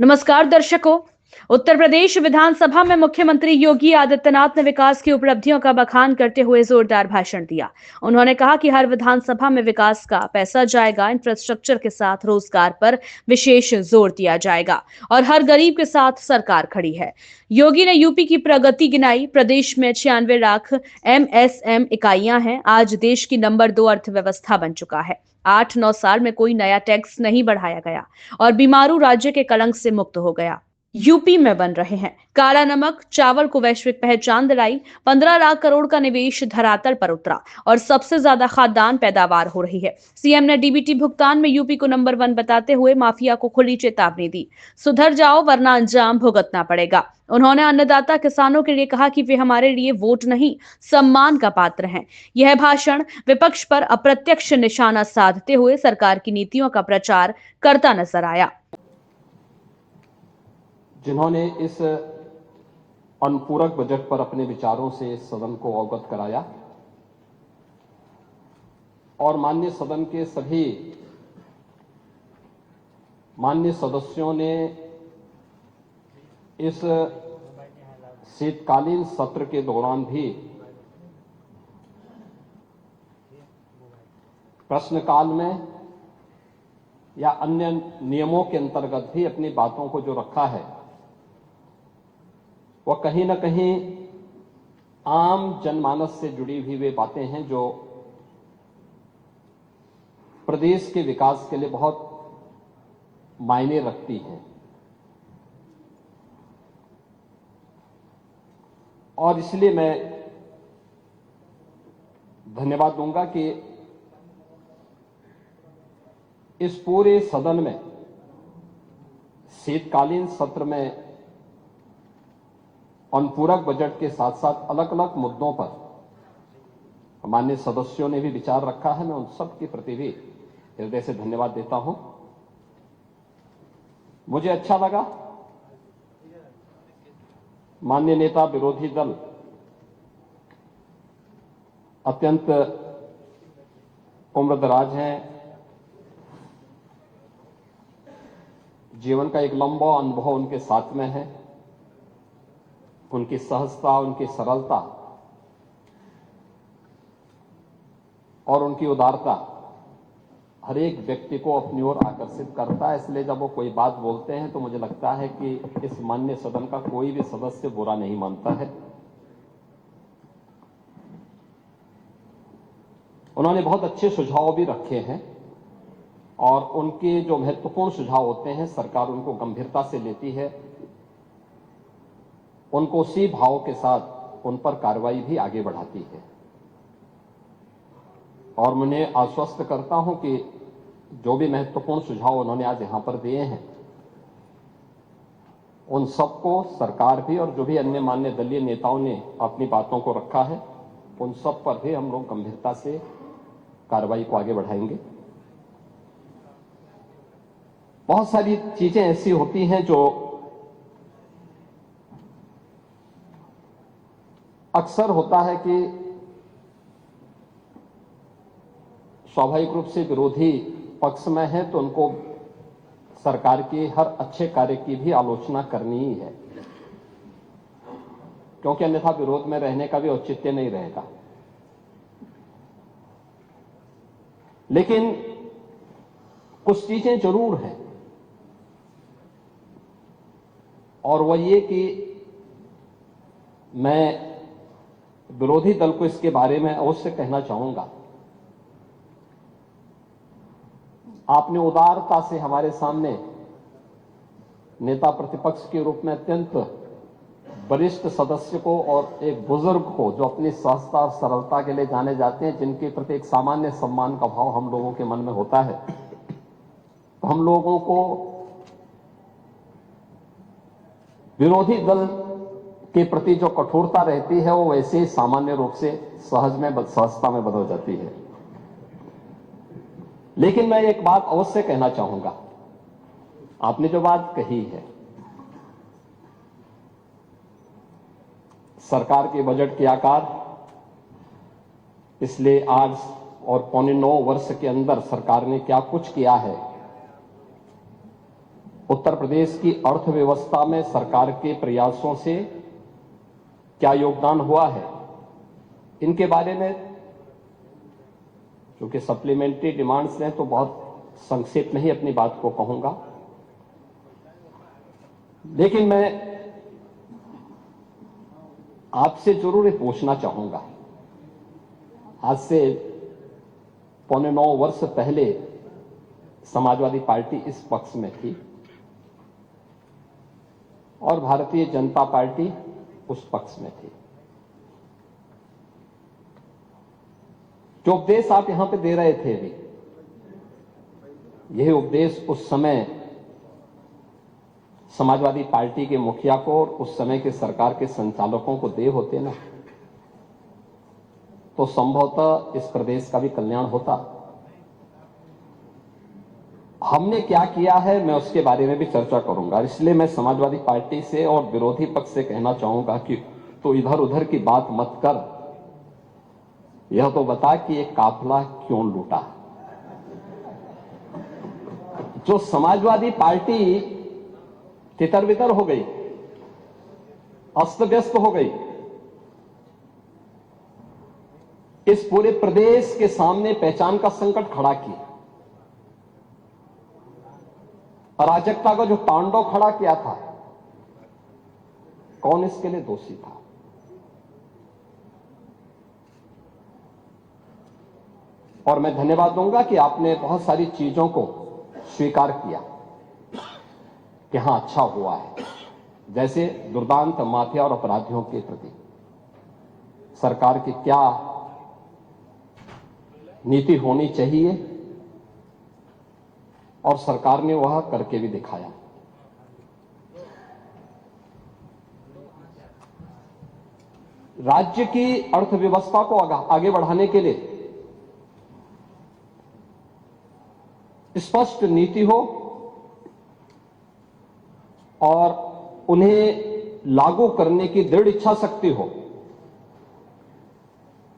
नमस्कार दर्शकों। उत्तर प्रदेश विधानसभा में मुख्यमंत्री योगी आदित्यनाथ ने विकास की उपलब्धियों का बखान करते हुए जोरदार भाषण दिया। उन्होंने कहा कि हर विधानसभा में विकास का पैसा जाएगा, इंफ्रास्ट्रक्चर के साथ रोजगार पर विशेष जोर दिया जाएगा और हर गरीब के साथ सरकार खड़ी है। योगी ने यूपी की प्रगति गिनाई। प्रदेश में 96 लाख MSM इकाइयां हैं। आज देश की नंबर 2 अर्थव्यवस्था बन चुका है। 8-9 साल में कोई नया टैक्स नहीं बढ़ाया गया और बीमारू राज्य के कलंक से मुक्त हो गया। यूपी में बन रहे हैं काला नमक चावल को वैश्विक पहचान दिलाई। 15 लाख करोड़ का निवेश धरातल पर उतरा और सबसे ज्यादा खाद्यान्न पैदावार हो रही है। सीएम ने डीबीटी भुगतान में यूपी को नंबर 1 बताते हुए माफिया को खुली चेतावनी दी। सुधर जाओ वरना अंजाम भुगतना पड़ेगा। उन्होंने अन्नदाता किसानों के लिए कहा कि वे हमारे लिए वोट नहीं, सम्मान का पात्र हैं। यह भाषण विपक्ष पर अप्रत्यक्ष निशाना साधते हुए सरकार की नीतियों का प्रचार करता नजर आया। जिन्होंने इस अनुपूरक बजट पर अपने विचारों से सदन को अवगत कराया और माननीय सदन के सभी माननीय सदस्यों ने इस शीतकालीन सत्र के दौरान भी प्रश्नकाल में या अन्य नियमों के अंतर्गत भी अपनी बातों को जो रखा है वह कहीं न कहीं आम जनमानस से जुड़ी हुई वे बातें हैं जो प्रदेश के विकास के लिए बहुत मायने रखती हैं। और इसलिए मैं धन्यवाद दूंगा कि इस पूरे सदन में शीतकालीन सत्र में अनुपूरक बजट के साथ साथ अलग अलग मुद्दों पर माननीय सदस्यों ने भी विचार रखा है। मैं उन सब के प्रति भी हृदय से धन्यवाद देता हूं। मुझे अच्छा लगा माननीय नेता विरोधी दल अत्यंत उम्रदराज हैं, जीवन का एक लंबा अनुभव उनके साथ में है। उनकी सहजता, उनकी सरलता और उनकी उदारता हर एक व्यक्ति को अपनी ओर आकर्षित करता है। इसलिए जब वो कोई बात बोलते हैं तो मुझे लगता है कि इस माननीय सदन का कोई भी सदस्य बुरा नहीं मानता है। उन्होंने बहुत अच्छे सुझाव भी रखे हैं और उनके जो महत्वपूर्ण सुझाव होते हैं सरकार उनको गंभीरता से लेती है, उनको उसी भाव के साथ उन पर कार्रवाई भी आगे बढ़ाती है। और मैं आश्वस्त करता हूं कि जो भी महत्वपूर्ण सुझाव उन्होंने आज यहां पर दिए हैं उन सबको सरकार भी और जो भी अन्य मान्य दलीय नेताओं ने अपनी बातों को रखा है उन सब पर भी हम लोग गंभीरता से कार्रवाई को आगे बढ़ाएंगे। बहुत सारी चीजें ऐसी होती हैं जो अक्सर होता है कि स्वाभाविक रूप से विरोधी पक्ष में है तो उनको सरकार के हर अच्छे कार्य की भी आलोचना करनी ही है, क्योंकि अन्यथा विरोध में रहने का भी औचित्य नहीं रहेगा। लेकिन कुछ चीजें जरूर हैं और वह ये कि मैं विरोधी दल को इसके बारे में अवश्य कहना चाहूंगा। आपने उदारता से हमारे सामने नेता प्रतिपक्ष के रूप में अत्यंत वरिष्ठ सदस्य को और एक बुजुर्ग को जो अपनी सहजता और सरलता के लिए जाने जाते हैं, जिनके प्रति एक सामान्य सम्मान का भाव हम लोगों के मन में होता है, तो हम लोगों को विरोधी दल के प्रति जो कठोरता रहती है वो वैसे ही सामान्य रूप से सहजता में बदल जाती है। लेकिन मैं एक बात अवश्य कहना चाहूंगा। आपने जो बात कही है, सरकार के बजट के आकार पिछले 8 और पौने 9 वर्ष के अंदर सरकार ने क्या कुछ किया है, उत्तर प्रदेश की अर्थव्यवस्था में सरकार के प्रयासों से क्या योगदान हुआ है, इनके बारे में क्योंकि सप्लीमेंट्री डिमांड्स हैं तो बहुत संक्षेप में ही अपनी बात को कहूंगा। लेकिन मैं आपसे जरूर ये पूछना चाहूंगा, आज से 8.25 वर्ष पहले समाजवादी पार्टी इस पक्ष में थी और भारतीय जनता पार्टी उस पक्ष में थी। जो उपदेश आप यहां पे दे रहे थे अभी, यही उपदेश उस समय समाजवादी पार्टी के मुखिया को और उस समय के सरकार के संचालकों को दे होते ना, तो संभवतः इस प्रदेश का भी कल्याण होता। हमने क्या किया है मैं उसके बारे में भी चर्चा करूंगा। इसलिए मैं समाजवादी पार्टी से और विरोधी पक्ष से कहना चाहूंगा कि तो इधर उधर की बात मत कर, यह तो बता कि एक काफिला क्यों लूटा। जो समाजवादी पार्टी तितर बितर हो गई, अस्त व्यस्त हो गई, इस पूरे प्रदेश के सामने पहचान का संकट खड़ा किया, अराजकता का जो तांडव खड़ा किया था, कौन इसके लिए दोषी था? और मैं धन्यवाद दूंगा कि आपने बहुत सारी चीजों को स्वीकार किया कि हां अच्छा हुआ है, जैसे दुर्दांत माफिया और अपराधियों के प्रति सरकार की क्या नीति होनी चाहिए और सरकार ने वह करके भी दिखाया। राज्य की अर्थव्यवस्था को आगे बढ़ाने के लिए स्पष्ट नीति हो और उन्हें लागू करने की दृढ़ इच्छा शक्ति हो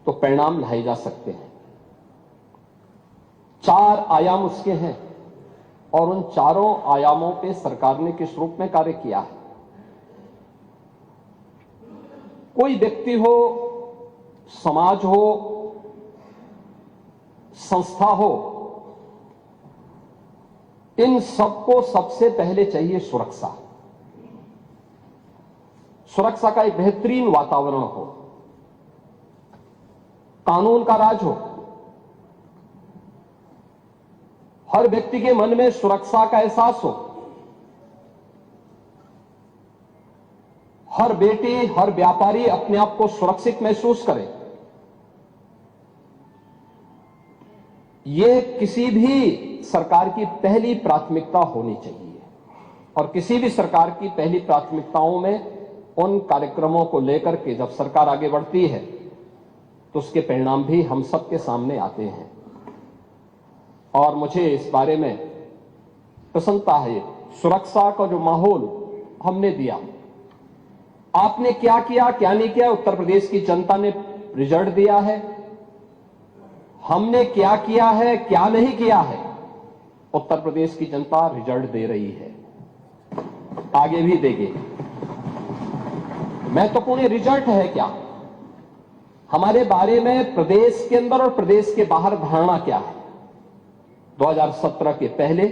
तो परिणाम लाए जा सकते हैं। 4 आयाम उसके हैं और उन चारों आयामों पे सरकार ने किस रूप में कार्य किया है। कोई व्यक्ति हो, समाज हो, संस्था हो, इन सबको सबसे पहले चाहिए सुरक्षा। सुरक्षा का एक बेहतरीन वातावरण हो, कानून का राज हो, हर व्यक्ति के मन में सुरक्षा का एहसास हो, हर बेटी, हर व्यापारी अपने आप को सुरक्षित महसूस करे। ये किसी भी सरकार की पहली प्राथमिकता होनी चाहिए और किसी भी सरकार की पहली प्राथमिकताओं में उन कार्यक्रमों को लेकर के जब सरकार आगे बढ़ती है तो उसके परिणाम भी हम सबके सामने आते हैं। और मुझे इस बारे में प्रसन्नता है, सुरक्षा का जो माहौल हमने दिया, आपने क्या किया क्या नहीं किया, उत्तर प्रदेश की जनता ने रिजल्ट दिया है। हमने क्या किया है क्या नहीं किया है, उत्तर प्रदेश की जनता रिजल्ट दे रही है, आगे भी देगी। महत्वपूर्ण रिजल्ट है क्या, हमारे बारे में प्रदेश के अंदर और प्रदेश के बाहर धारणा क्या है। 2017 के पहले,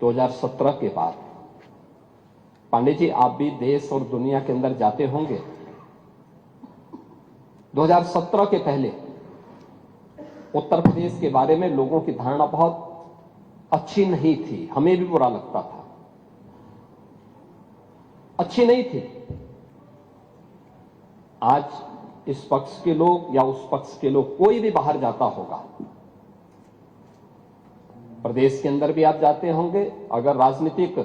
2017 के बाद। पांडे जी, आप भी देश और दुनिया के अंदर जाते होंगे। 2017 के पहले उत्तर प्रदेश के बारे में लोगों की धारणा बहुत अच्छी नहीं थी, हमें भी बुरा लगता था, अच्छी नहीं थी। आज इस पक्ष के लोग या उस पक्ष के लोग, कोई भी बाहर जाता होगा, प्रदेश के अंदर भी आप जाते होंगे, अगर राजनीतिक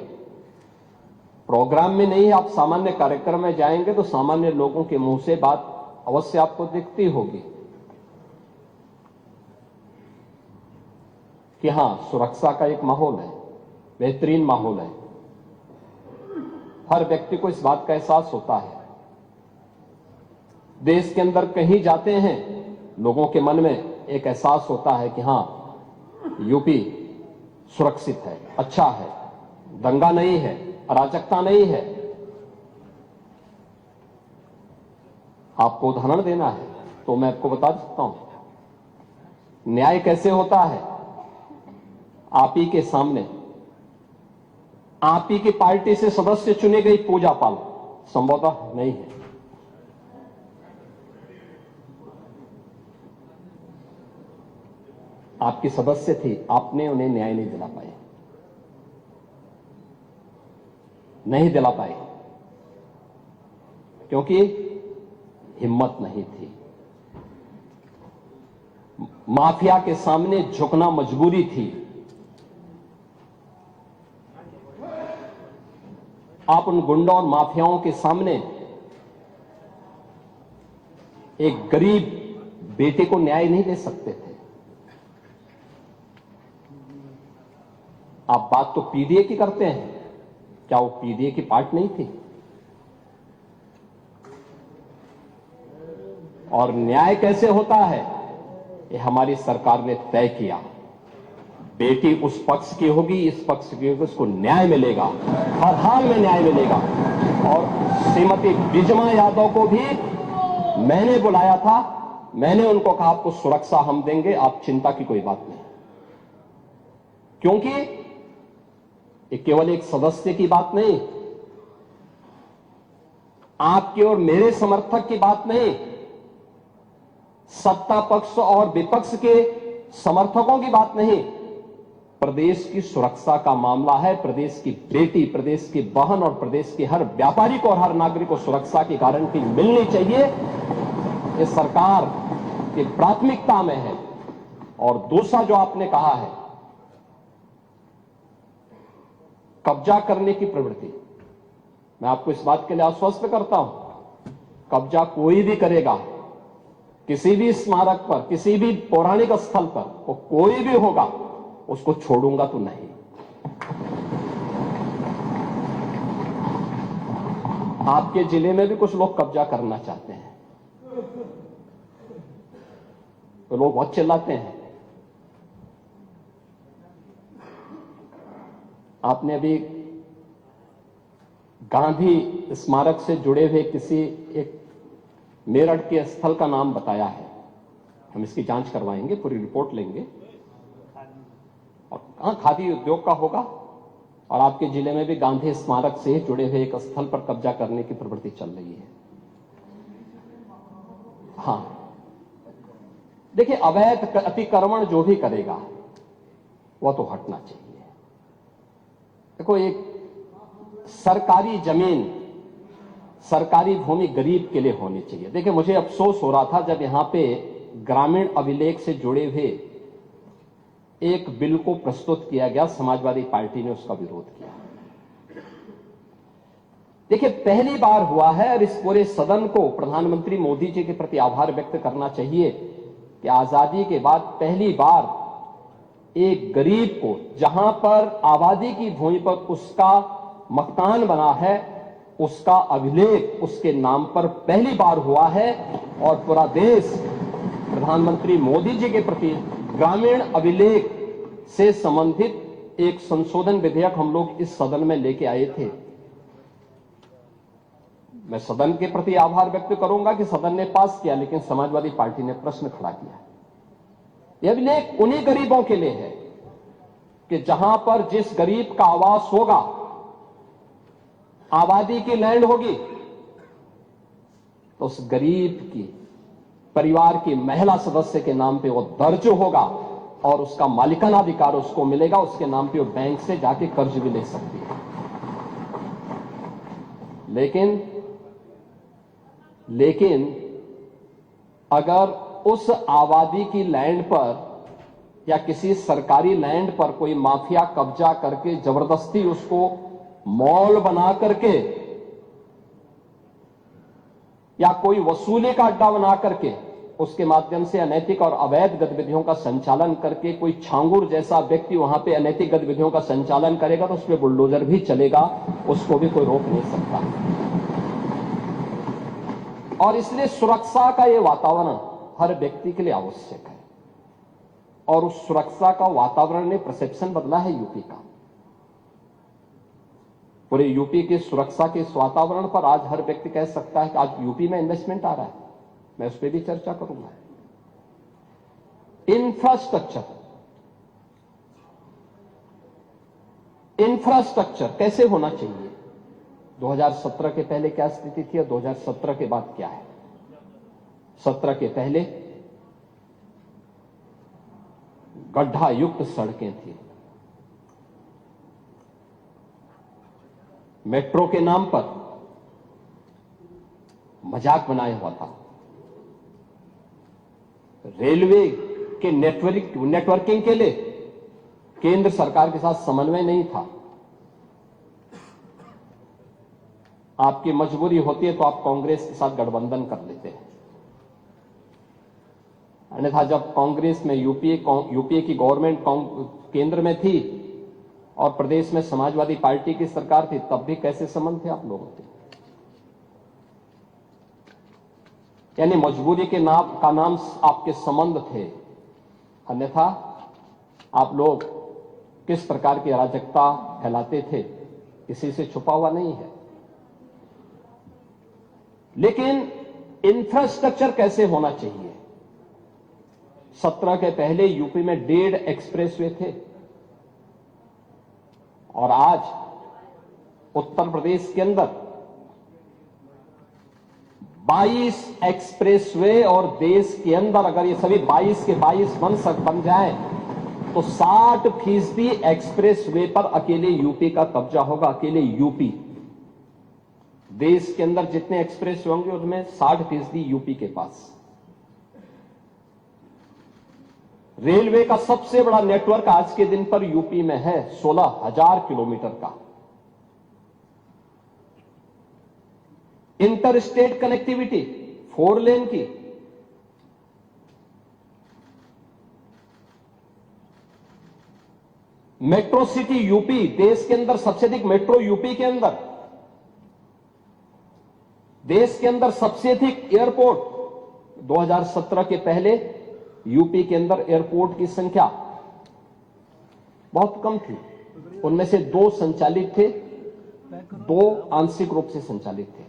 प्रोग्राम में नहीं, आप सामान्य कार्यक्रम में जाएंगे तो सामान्य लोगों के मुंह से बात अवश्य आपको दिखती होगी कि हां, सुरक्षा का एक माहौल है, बेहतरीन माहौल है। हर व्यक्ति को इस बात का एहसास होता है। देश के अंदर कहीं जाते हैं, लोगों के मन में एक एहसास होता है कि हां, यूपी सुरक्षित है, अच्छा है, दंगा नहीं है, अराजकता नहीं है। आपको उदाहरण देना है तो मैं आपको बता सकता हूं न्याय कैसे होता है। आप ही के सामने आप ही की पार्टी से सदस्य चुनी गई पूजा पाल संभवतः नहीं है। आपकी सदस्य थी, आपने उन्हें न्याय नहीं दिला पाए, नहीं दिला पाए क्योंकि हिम्मत नहीं थी। माफिया के सामने झुकना मजबूरी थी। आप उन गुंडों और माफियाओं के सामने एक गरीब बेटे को न्याय नहीं दे सकते थे। आप बात तो पीडीए की करते हैं, क्या वो पीडीए की पार्ट नहीं थी? और न्याय कैसे होता है ये हमारी सरकार ने तय किया। बेटी उस पक्ष की होगी, इस पक्ष की होगी, उसको न्याय मिलेगा, हर हाल में न्याय मिलेगा। और श्रीमती बिजमा यादव को भी मैंने बुलाया था, मैंने उनको कहा आपको सुरक्षा हम देंगे, आप चिंता की कोई बात नहीं। क्योंकि ये केवल एक सदस्य की बात नहीं, आपके और मेरे समर्थक की बात नहीं, सत्ता पक्ष और विपक्ष के समर्थकों की बात नहीं, प्रदेश की सुरक्षा का मामला है। प्रदेश की बेटी, प्रदेश की बहन और प्रदेश के हर व्यापारी को और हर नागरिक को सुरक्षा की गारंटी मिलनी चाहिए। ये सरकार की प्राथमिकता में है। और दूसरा जो आपने कहा है कब्जा करने की प्रवृत्ति, मैं आपको इस बात के लिए आश्वस्त करता हूं, कब्जा कोई भी करेगा किसी भी स्मारक पर, किसी भी पौराणिक स्थल पर, वो कोई भी होगा, उसको छोड़ूंगा तो नहीं। आपके जिले में भी कुछ लोग कब्जा करना चाहते हैं, तो लोग बहुत चिल्लाते हैं। आपने अभी गांधी स्मारक से जुड़े हुए किसी एक मेरठ के स्थल का नाम बताया है, हम इसकी जांच करवाएंगे, पूरी रिपोर्ट लेंगे। और कहां खादी उद्योग का होगा, और आपके जिले में भी गांधी स्मारक से जुड़े हुए एक स्थल पर कब्जा करने की प्रवृत्ति चल रही है। हां, देखिए, अवैध अतिक्रमण जो भी करेगा वह तो हटना चाहिए। देखो, एक सरकारी जमीन, सरकारी भूमि गरीब के लिए होनी चाहिए। देखिए, मुझे अफसोस हो रहा था जब यहां पे ग्रामीण अभिलेख से जुड़े हुए एक बिल को प्रस्तुत किया गया, समाजवादी पार्टी ने उसका विरोध किया। देखिए, पहली बार हुआ है, और इस पूरे सदन को प्रधानमंत्री मोदी जी के प्रति आभार व्यक्त करना चाहिए कि आजादी के बाद पहली बार एक गरीब को, जहां पर आबादी की भूमि पर उसका मकान बना है, उसका अभिलेख उसके नाम पर पहली बार हुआ है। और पूरा देश प्रधानमंत्री मोदी जी के प्रति ग्रामीण अभिलेख से संबंधित एक संशोधन विधेयक हम लोग इस सदन में लेके आए थे। मैं सदन के प्रति आभार व्यक्त करूंगा कि सदन ने पास किया, लेकिन समाजवादी पार्टी ने प्रश्न खड़ा किया। यह अभिलेख उन्हीं गरीबों के लिए है कि जहां पर जिस गरीब का आवास होगा, आबादी की लैंड होगी, तो उस गरीब की परिवार की महिला सदस्य के नाम पे वो दर्ज होगा और उसका मालिकाना अधिकार उसको मिलेगा। उसके नाम पे वो बैंक से जाके कर्ज भी ले सकती है। लेकिन अगर उस आबादी की लैंड पर या किसी सरकारी लैंड पर कोई माफिया कब्जा करके जबरदस्ती उसको मॉल बना करके या कोई वसूली का अड्डा बना करके उसके माध्यम से अनैतिक और अवैध गतिविधियों का संचालन करके कोई छांगुर जैसा व्यक्ति वहां पे अनैतिक गतिविधियों का संचालन करेगा, तो उस पर बुलडोजर भी चलेगा, उसको भी कोई रोक नहीं सकता। और इसलिए सुरक्षा का यह वातावरण हर व्यक्ति के लिए आवश्यक है, और उस सुरक्षा का वातावरण ने परसेप्शन बदला है यूपी का। पूरे यूपी की सुरक्षा के इस वातावरण पर आज हर व्यक्ति कह सकता है कि आज यूपी में इन्वेस्टमेंट आ रहा है। मैं उस पर भी चर्चा करूंगा। इंफ्रास्ट्रक्चर कैसे होना चाहिए, 2017 के पहले क्या स्थिति थी और 2017 के बाद क्या है। 17 के पहले गड्ढा युक्त सड़कें थी, मेट्रो के नाम पर मजाक बनाया हुआ था, रेलवे के नेटवर्किंग के लिए केंद्र सरकार के साथ समन्वय नहीं था। आपकी मजबूरी होती है तो आप कांग्रेस के साथ गठबंधन कर लेते हैं, अन्यथा जब कांग्रेस में यूपीए की गवर्नमेंट केंद्र में थी और प्रदेश में समाजवादी पार्टी की सरकार थी, तब भी कैसे संबंध थे आप लोगों के। यानी मजबूरी के नाम आपके संबंध थे, अन्यथा आप लोग किस प्रकार की अराजकता फैलाते थे किसी से छुपा हुआ नहीं है। लेकिन इंफ्रास्ट्रक्चर कैसे होना चाहिए। 17 के पहले यूपी में 1.5 एक्सप्रेसवे थे और आज उत्तर प्रदेश के अंदर 22 एक्सप्रेसवे, और देश के अंदर अगर ये सभी 22 के 22 बन जाए तो 60% एक्सप्रेसवे पर अकेले यूपी का कब्जा होगा। अकेले यूपी, देश के अंदर जितने एक्सप्रेसवे होंगे उसमें 60% यूपी के पास। रेलवे का सबसे बड़ा नेटवर्क आज के दिन पर यूपी में है, 16,000 किलोमीटर का। इंटर स्टेट कनेक्टिविटी 4 लेन की, मेट्रो सिटी यूपी, देश के अंदर सबसे अधिक मेट्रो यूपी के अंदर, देश के अंदर सबसे अधिक एयरपोर्ट। 2017 के पहले यूपी के अंदर एयरपोर्ट की संख्या बहुत कम थी, उनमें से 2 संचालित थे, 2 आंशिक रूप से संचालित थे।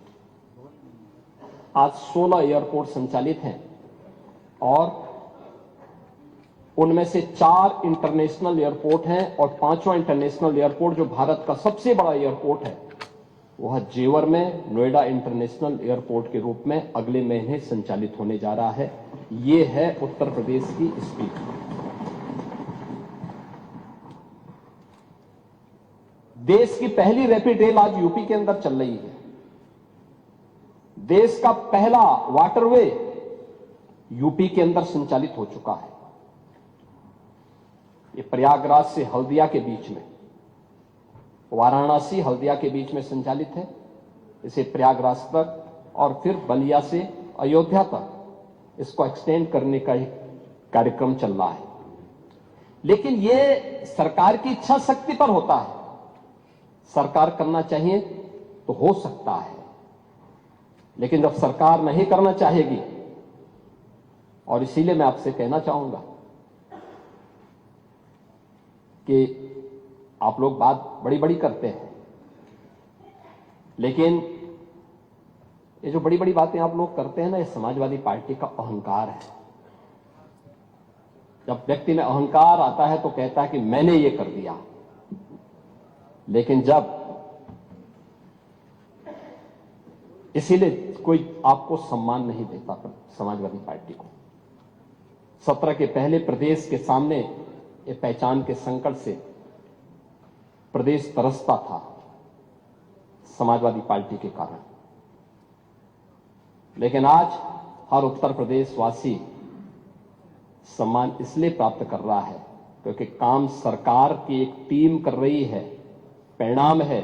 आज 16 एयरपोर्ट संचालित हैं और उनमें से 4 इंटरनेशनल एयरपोर्ट हैं और 5वां इंटरनेशनल एयरपोर्ट जो भारत का सबसे बड़ा एयरपोर्ट है वह जेवर में नोएडा इंटरनेशनल एयरपोर्ट के रूप में अगले महीने संचालित होने जा रहा है। ये है उत्तर प्रदेश की स्पीड। देश की पहली रैपिड रेल आज यूपी के अंदर चल रही है। देश का पहला वाटरवे यूपी के अंदर संचालित हो चुका है। ये प्रयागराज से हल्दिया के बीच में, वाराणसी हल्दिया के बीच में संचालित है। इसे प्रयागराज तक और फिर बलिया से अयोध्या तक इसको एक्सटेंड करने का एक कार्यक्रम चल रहा है। लेकिन यह सरकार की इच्छा शक्ति पर होता है। सरकार करना चाहिए तो हो सकता है, लेकिन जब सरकार नहीं करना चाहेगी, और इसीलिए मैं आपसे कहना चाहूंगा कि आप लोग बात बड़ी बड़ी करते हैं, लेकिन ये जो बड़ी बड़ी बातें आप लोग करते हैं ना, ये समाजवादी पार्टी का अहंकार है। जब व्यक्ति में अहंकार आता है तो कहता है कि मैंने ये कर दिया, लेकिन जब इसीलिए कोई आपको सम्मान नहीं देता समाजवादी पार्टी को। 17 के पहले प्रदेश के सामने ये पहचान के संकट से प्रदेश तरसता था समाजवादी पार्टी के कारण, लेकिन आज हर उत्तर प्रदेश वासी सम्मान इसलिए प्राप्त कर रहा है क्योंकि काम सरकार की एक टीम कर रही है, परिणाम है,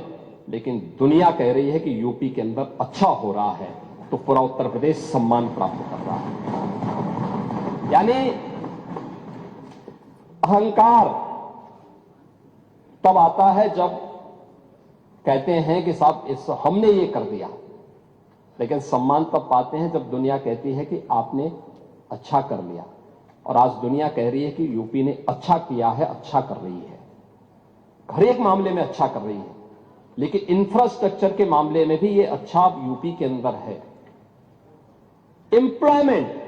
लेकिन दुनिया कह रही है कि यूपी के अंदर अच्छा हो रहा है, तो पूरा उत्तर प्रदेश सम्मान प्राप्त कर रहा है। यानी अहंकार तब आता है जब कहते हैं कि साहब हमने ये कर दिया, लेकिन सम्मान तब पाते हैं जब दुनिया कहती है कि आपने अच्छा कर लिया। और आज दुनिया कह रही है कि यूपी ने अच्छा किया है, अच्छा कर रही है, हर एक मामले में अच्छा कर रही है। लेकिन इंफ्रास्ट्रक्चर के मामले में भी ये अच्छा यूपी के अंदर है। एम्प्लॉयमेंट,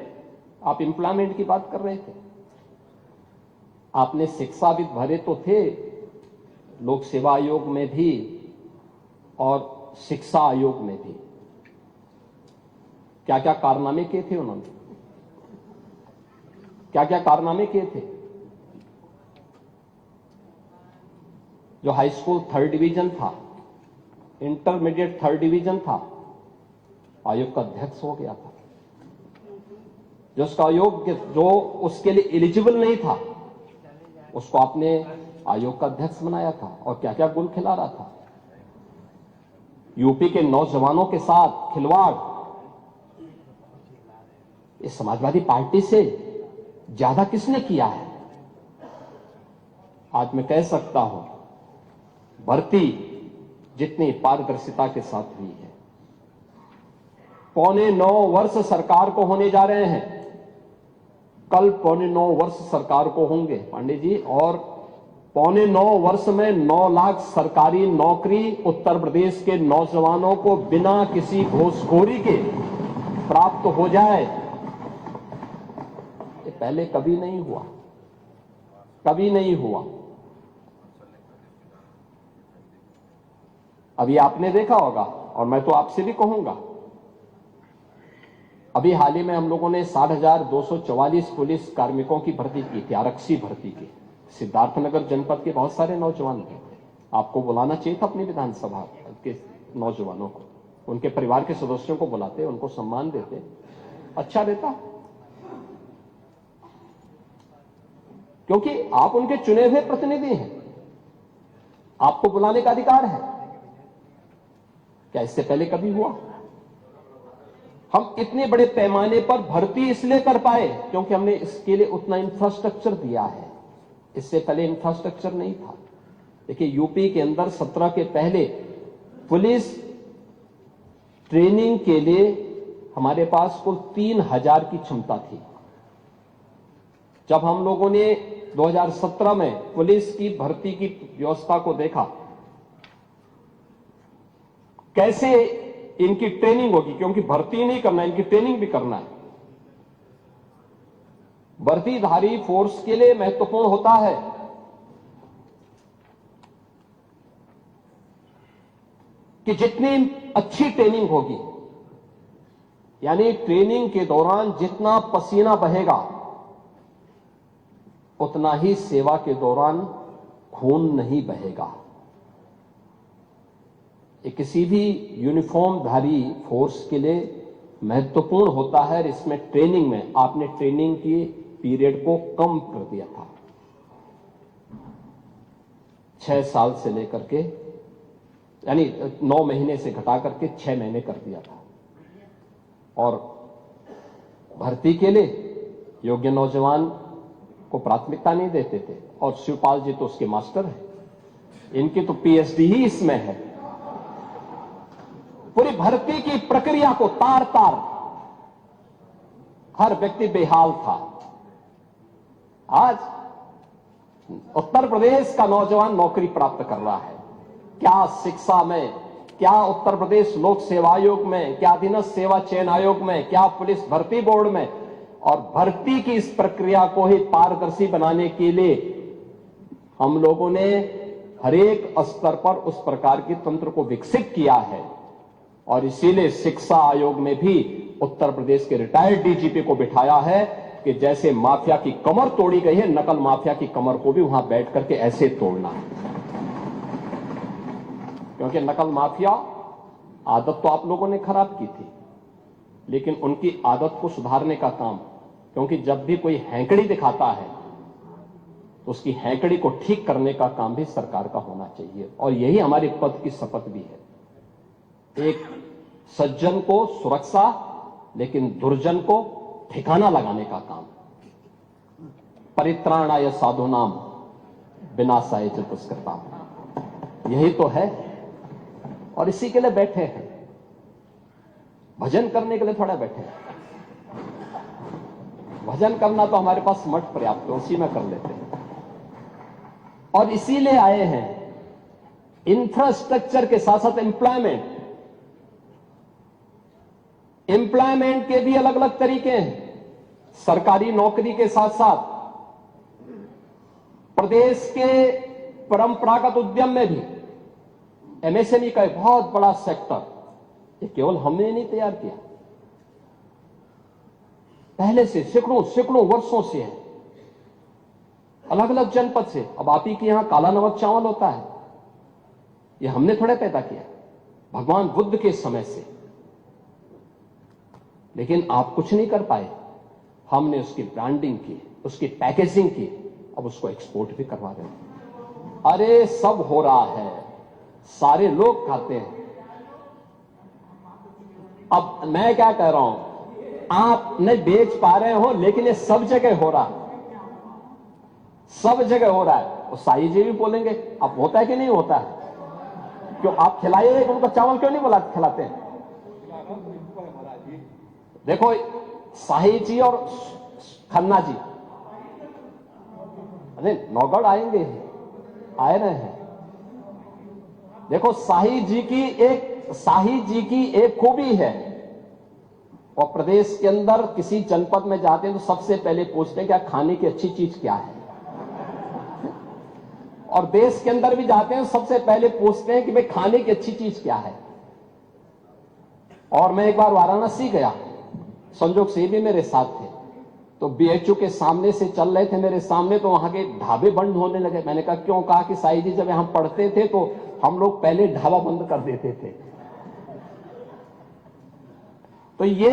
आप एम्प्लॉयमेंट की बात कर रहे थे, आपने शिक्षाविद भरे तो थे लोक सेवा आयोग में भी और शिक्षा आयोग में भी। क्या क्या कारनामे किए थे उन्होंने, क्या क्या कारनामे किए थे। जो हाई स्कूल 3rd डिवीजन था, इंटरमीडिएट 3rd डिवीजन था, आयोग का अध्यक्ष हो गया था। जो उसका आयोग, जो उसके लिए एलिजिबल नहीं था, उसको आपने आयोग का अध्यक्ष बनाया था और क्या क्या गुल खिला रहा था। यूपी के नौजवानों के साथ खिलवाड़ इस समाजवादी पार्टी से ज्यादा किसने किया है। आज मैं कह सकता हूं, भर्ती जितनी पारदर्शिता के साथ हुई है, 8.25 वर्ष सरकार को होने जा रहे हैं, कल 8.25 वर्ष सरकार को होंगे पांडे जी, और 8.25 वर्ष में 9 लाख सरकारी नौकरी उत्तर प्रदेश के नौजवानों को बिना किसी घूसखोरी के प्राप्त हो जाए, ये पहले कभी नहीं हुआ, कभी नहीं हुआ। अभी आपने देखा होगा, और मैं तो आपसे भी कहूंगा, अभी हाल ही में हम लोगों ने 60,244 पुलिस कार्मिकों की भर्ती की थी, आरक्षी भर्ती की। सिद्धार्थनगर जनपद के बहुत सारे नौजवान थे। आपको बुलाना चाहिए था अपनी विधानसभा के नौजवानों को, उनके परिवार के सदस्यों को बुलाते, उनको सम्मान देते, अच्छा रहता। क्योंकि आप उनके चुने हुए प्रतिनिधि हैं, आपको बुलाने का अधिकार है। क्या इससे पहले कभी हुआ? हम इतने बड़े पैमाने पर भर्ती इसलिए कर पाए क्योंकि हमने इसके लिए उतना इंफ्रास्ट्रक्चर दिया है। इससे पहले इंफ्रास्ट्रक्चर नहीं था। देखिए, यूपी के अंदर 17 के पहले पुलिस ट्रेनिंग के लिए हमारे पास कुल 3,000 की क्षमता थी। जब हम लोगों ने 2017 में पुलिस की भर्ती की व्यवस्था को देखा, कैसे इनकी ट्रेनिंग होगी, क्योंकि भर्ती नहीं करना, इनकी ट्रेनिंग भी करना है। वर्दीधारी फोर्स के लिए महत्वपूर्ण होता है कि जितनी अच्छी ट्रेनिंग होगी, यानी ट्रेनिंग के दौरान जितना पसीना बहेगा उतना ही सेवा के दौरान खून नहीं बहेगा। ये किसी भी यूनिफॉर्मधारी फोर्स के लिए महत्वपूर्ण होता है। इसमें ट्रेनिंग में आपने ट्रेनिंग की पीरियड को कम कर दिया था, 6 साल से लेकर के, यानी 9 महीने से घटा करके 6 महीने कर दिया था। और भर्ती के लिए योग्य नौजवान को प्राथमिकता नहीं देते थे। और शिवपाल जी तो उसके मास्टर हैं, इनकी तो पीएचडी ही इसमें है। पूरी भर्ती की प्रक्रिया को तार तार हर व्यक्ति बेहाल था। आज उत्तर प्रदेश का नौजवान नौकरी प्राप्त कर रहा है। क्या शिक्षा में, क्या उत्तर प्रदेश लोक सेवा आयोग में, क्या अधीनस्थ सेवा चयन आयोग में, क्या पुलिस भर्ती बोर्ड में। और भर्ती की इस प्रक्रिया को ही पारदर्शी बनाने के लिए हम लोगों ने हरेक स्तर पर उस प्रकार के तंत्र को विकसित किया है। और इसीलिए शिक्षा आयोग में भी उत्तर प्रदेश के रिटायर्ड डीजीपी को बिठाया है कि जैसे माफिया की कमर तोड़ी गई है, नकल माफिया की कमर को भी वहां बैठ करके ऐसे तोड़ना है। क्योंकि नकल माफिया आदत तो आप लोगों ने खराब की थी, लेकिन उनकी आदत को सुधारने का काम, क्योंकि जब भी कोई हैंकड़ी दिखाता है तो उसकी हैंकड़ी को ठीक करने का काम भी सरकार का होना चाहिए। और यही हमारे पद की शपथ भी है। एक सज्जन को सुरक्षा, लेकिन दुर्जन को ठिकाना लगाने का काम। परित्राणाय साधूनाम विनाशाय च दुष्कृताम्, यही तो है। और इसी के लिए बैठे हैं, भजन करने के लिए थोड़ा बैठे हैं। भजन करना तो हमारे पास मठ पर्याप्त है, उसी में कर लेते हैं। और इसीलिए आए हैं इंफ्रास्ट्रक्चर के साथ साथ एम्प्लॉयमेंट के भी अलग अलग तरीके हैं। सरकारी नौकरी के साथ साथ प्रदेश के परंपरागत उद्यम में भी एमएसएमई का एक बहुत बड़ा सेक्टर, ये केवल हमने नहीं तैयार किया, पहले से सैकड़ों वर्षों से है, अलग अलग जनपद से। अब आप ही के यहां काला नमक चावल होता है, ये हमने थोड़े पैदा किया, भगवान बुद्ध के समय से। लेकिन आप कुछ नहीं कर पाए, हमने उसकी ब्रांडिंग की, उसकी पैकेजिंग की, अब उसको एक्सपोर्ट भी करवा रहे हैं। अरे सब हो रहा है, सारे लोग खाते हैं। अब मैं क्या कह रहा हूं, आप नहीं बेच पा रहे हो, लेकिन ये सब जगह हो रहा है, सब जगह हो रहा है। और साई जी भी बोलेंगे, अब होता है कि नहीं होता है? क्यों आप खिलाइए उनको चावल, क्यों नहीं खिलाते हैं? देखो शाही जी और खन्ना जी, अरे नौगढ़ आएंगे, आए रहे हैं। देखो शाही जी की एक खूबी है, और प्रदेश के अंदर किसी जनपद में जाते हैं तो सबसे पहले पूछते हैं क्या खाने की अच्छी चीज क्या है, और देश के अंदर भी जाते हैं सबसे पहले पूछते हैं कि भाई खाने की अच्छी चीज क्या है। और मैं एक बार वाराणसी गया, संजोग से भी मेरे साथ थे, तो बीएचयू के सामने से चल रहे थे मेरे सामने, तो वहां के ढाबे बंद होने लगे। मैंने कहा क्यों? कहा कि साई जी जब यहां पढ़ते थे तो हम लोग पहले ढाबा बंद कर देते थे। तो ये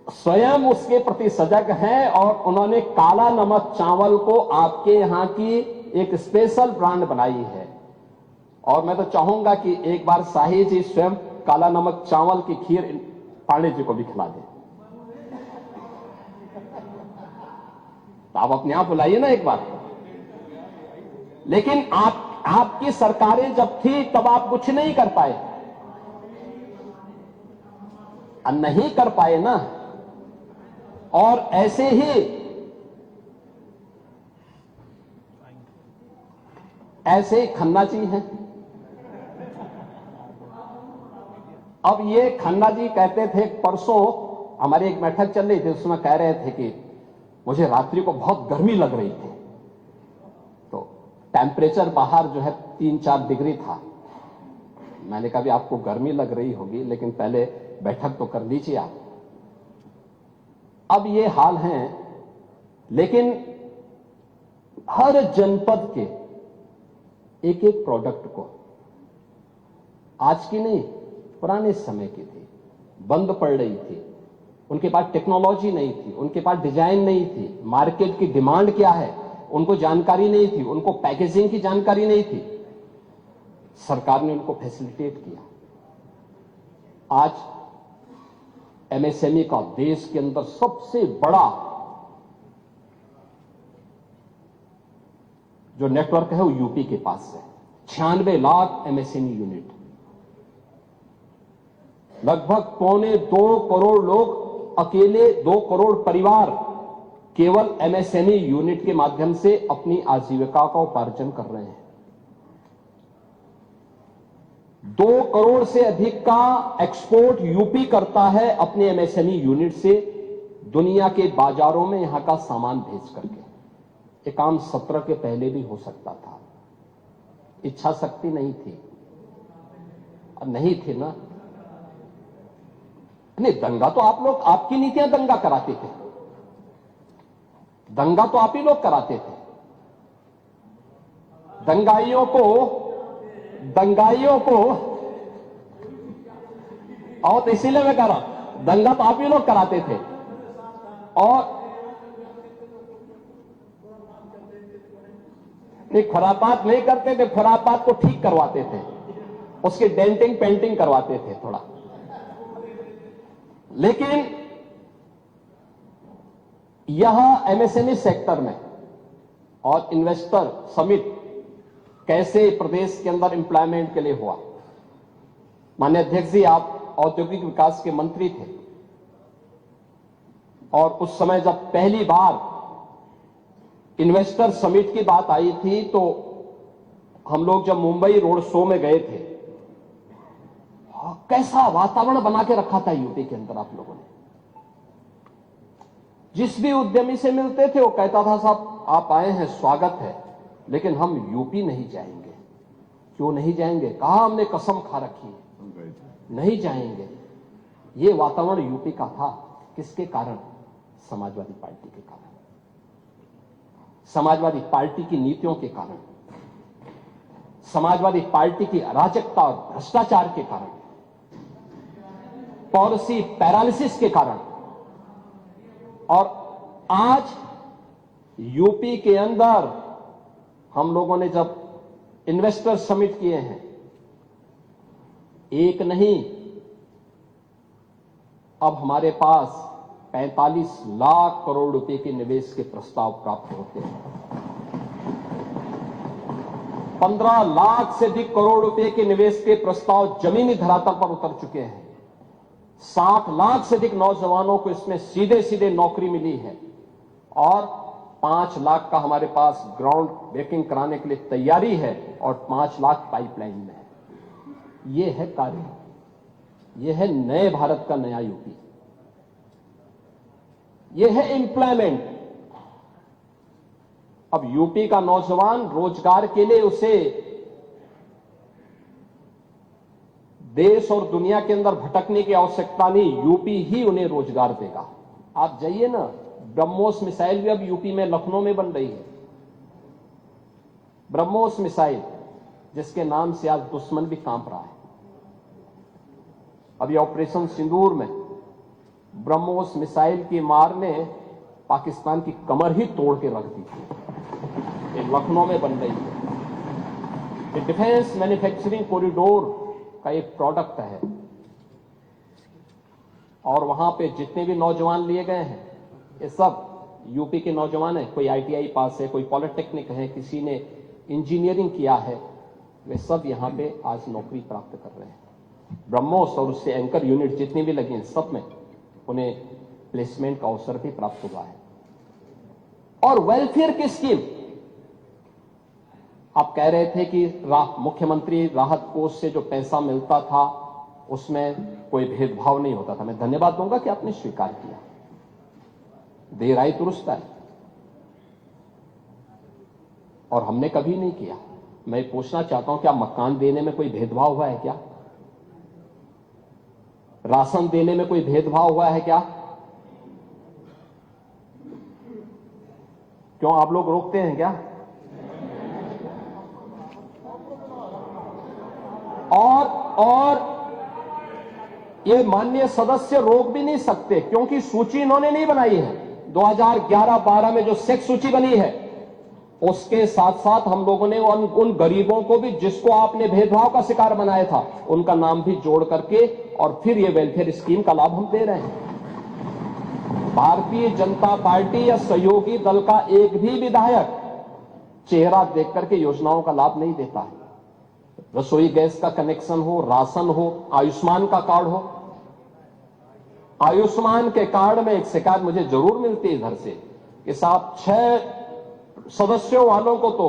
स्वयं उसके प्रति सजग हैं, और उन्होंने काला नमक चावल को आपके यहां की एक स्पेशल ब्रांड बनाई है। और मैं तो चाहूंगा कि एक बार शाही जी स्वयं काला नमक चावल की खीर पांडे जी को भी खिला दें। तो आप अपने आप बुलाइए ना एक बार। लेकिन आपकी सरकारें जब थी तब आप कुछ नहीं कर पाए, नहीं कर पाए ना। और ऐसे ही खन्ना जी हैं। अब ये खन्ना जी कहते थे, परसों हमारी एक बैठक चल रही थी, उसमें कह रहे थे कि मुझे रात्रि को बहुत गर्मी लग रही थी, तो टेम्परेचर बाहर जो है 3-4 डिग्री था। मैंने कहा भी आपको गर्मी लग रही होगी, लेकिन पहले बैठक तो कर लीजिए आप। अब ये हाल है, लेकिन हर जनपद के एक एक प्रोडक्ट को, आज की नहीं पुराने समय की थी, बंद पड़ रही थी, उनके पास टेक्नोलॉजी नहीं थी, उनके पास डिजाइन नहीं थी, मार्केट की डिमांड क्या है उनको जानकारी नहीं थी, उनको पैकेजिंग की जानकारी नहीं थी। सरकार ने उनको फैसिलिटेट किया। आज एमएसएमई का देश के अंदर सबसे बड़ा जो नेटवर्क है वो यूपी के पास है। 96 लाख एमएसएमई यूनिट, लगभग 1.25 करोड़ लोग, अकेले 2 करोड़ परिवार केवल एमएसएमई यूनिट के माध्यम से अपनी आजीविका का उपार्जन कर रहे हैं। 2 करोड़ से अधिक का एक्सपोर्ट यूपी करता है अपने एमएसएमई यूनिट से दुनिया के बाजारों में यहां का सामान भेज करके। ये काम 17 के पहले भी हो सकता था, इच्छा शक्ति नहीं थी, अब नहीं थी ना। नहीं, दंगा तो आप लोग, आपकी नीतियां दंगा कराते थे, दंगा तो आप ही लोग कराते थे। दंगाइयों को और तो इसीलिए मैं कह रहा हूं, दंगा तो आप ही लोग कराते थे। और नहीं, खुरापात नहीं करते थे, खुरापात को ठीक करवाते थे, उसकी डेंटिंग पेंटिंग करवाते थे थोड़ा। लेकिन यह एमएसएमई सेक्टर में और इन्वेस्टर समिट कैसे प्रदेश के अंदर एम्प्लॉयमेंट के लिए हुआ। माननीय अध्यक्ष जी, आप औद्योगिक विकास के मंत्री थे, और उस समय जब पहली बार इन्वेस्टर समिट की बात आई थी तो हम लोग जब मुंबई रोड शो में गए थे, कैसा वातावरण बना के रखा था यूपी के अंदर आप लोगों ने। जिस भी उद्यमी से मिलते थे वो कहता था साहब आप आए हैं स्वागत है, लेकिन हम यूपी नहीं जाएंगे। क्यों नहीं जाएंगे? कहा हमने कसम खा रखी है, नहीं जाएंगे। ये वातावरण यूपी का था। किसके कारण? समाजवादी पार्टी के कारण, समाजवादी पार्टी की नीतियों के कारण, समाजवादी पार्टी की अराजकता और भ्रष्टाचार के कारण, पॉलिसी पैरालिसिस के कारण। और आज यूपी के अंदर हम लोगों ने जब इन्वेस्टर समिट किए हैं, एक नहीं अब हमारे पास 45 लाख करोड़ रुपए के निवेश के प्रस्ताव प्राप्त होते हैं। 15 लाख से अधिक करोड़ रुपए के निवेश के प्रस्ताव जमीनी धरातल पर उतर चुके हैं। 60 लाख से अधिक नौजवानों को इसमें सीधे सीधे नौकरी मिली है और 5 लाख का हमारे पास ग्राउंड ब्रेकिंग कराने के लिए तैयारी है और 5 लाख पाइपलाइन में है। ये है कार्य, ये है नए भारत का नया यूपी, ये है एम्प्लॉयमेंट। अब यूपी का नौजवान रोजगार के लिए उसे देश और दुनिया के अंदर भटकने की आवश्यकता नहीं, यूपी ही उन्हें रोजगार देगा। आप जाइए ना, ब्रह्मोस मिसाइल भी अब यूपी में लखनऊ में बन रही है। ब्रह्मोस मिसाइल जिसके नाम से आज दुश्मन भी कांप रहा है। अभी ऑपरेशन सिंदूर में ब्रह्मोस मिसाइल की मार ने पाकिस्तान की कमर ही तोड़ के रख दी थी। ये लखनऊ में बन रही है। ये डिफेंस मैन्युफैक्चरिंग कॉरिडोर का एक प्रोडक्ट है और वहां पे जितने भी नौजवान लिए गए हैं ये सब यूपी के नौजवान हैं। कोई आईटीआई पास है, कोई पॉलिटेक्निक है, किसी ने इंजीनियरिंग किया है, वे सब यहां पे आज नौकरी प्राप्त कर रहे हैं। ब्रह्मोस और उससे एंकर यूनिट जितनी भी लगी हैं सब में उन्हें प्लेसमेंट का अवसर भी प्राप्त हुआ है। और वेलफेयर की स्कीम, आप कह रहे थे कि मुख्यमंत्री राहत कोष से जो पैसा मिलता था उसमें कोई भेदभाव नहीं होता था। मैं धन्यवाद दूंगा कि आपने स्वीकार किया। देर आई दुरुस्त आई, और हमने कभी नहीं किया। मैं पूछना चाहता हूं, क्या मकान देने में कोई भेदभाव हुआ है क्या? राशन देने में कोई भेदभाव हुआ है क्या? क्यों आप लोग रोकते हैं क्या? और ये माननीय सदस्य रोक भी नहीं सकते क्योंकि सूची इन्होंने नहीं बनाई है। 2011-12 में जो सेक्स सूची बनी है उसके साथ साथ हम लोगों ने उन गरीबों को भी जिसको आपने भेदभाव का शिकार बनाया था उनका नाम भी जोड़ करके और फिर ये वेलफेयर स्कीम का लाभ हम दे रहे हैं। भारतीय जनता पार्टी या सहयोगी दल का एक भी विधायक चेहरा देख करके योजनाओं का लाभ नहीं देता है। रसोई गैस का कनेक्शन हो, राशन हो, आयुष्मान का कार्ड हो। आयुष्मान के कार्ड में एक शिकायत मुझे जरूर मिलती है इधर से कि साहब 6 सदस्यों वालों को तो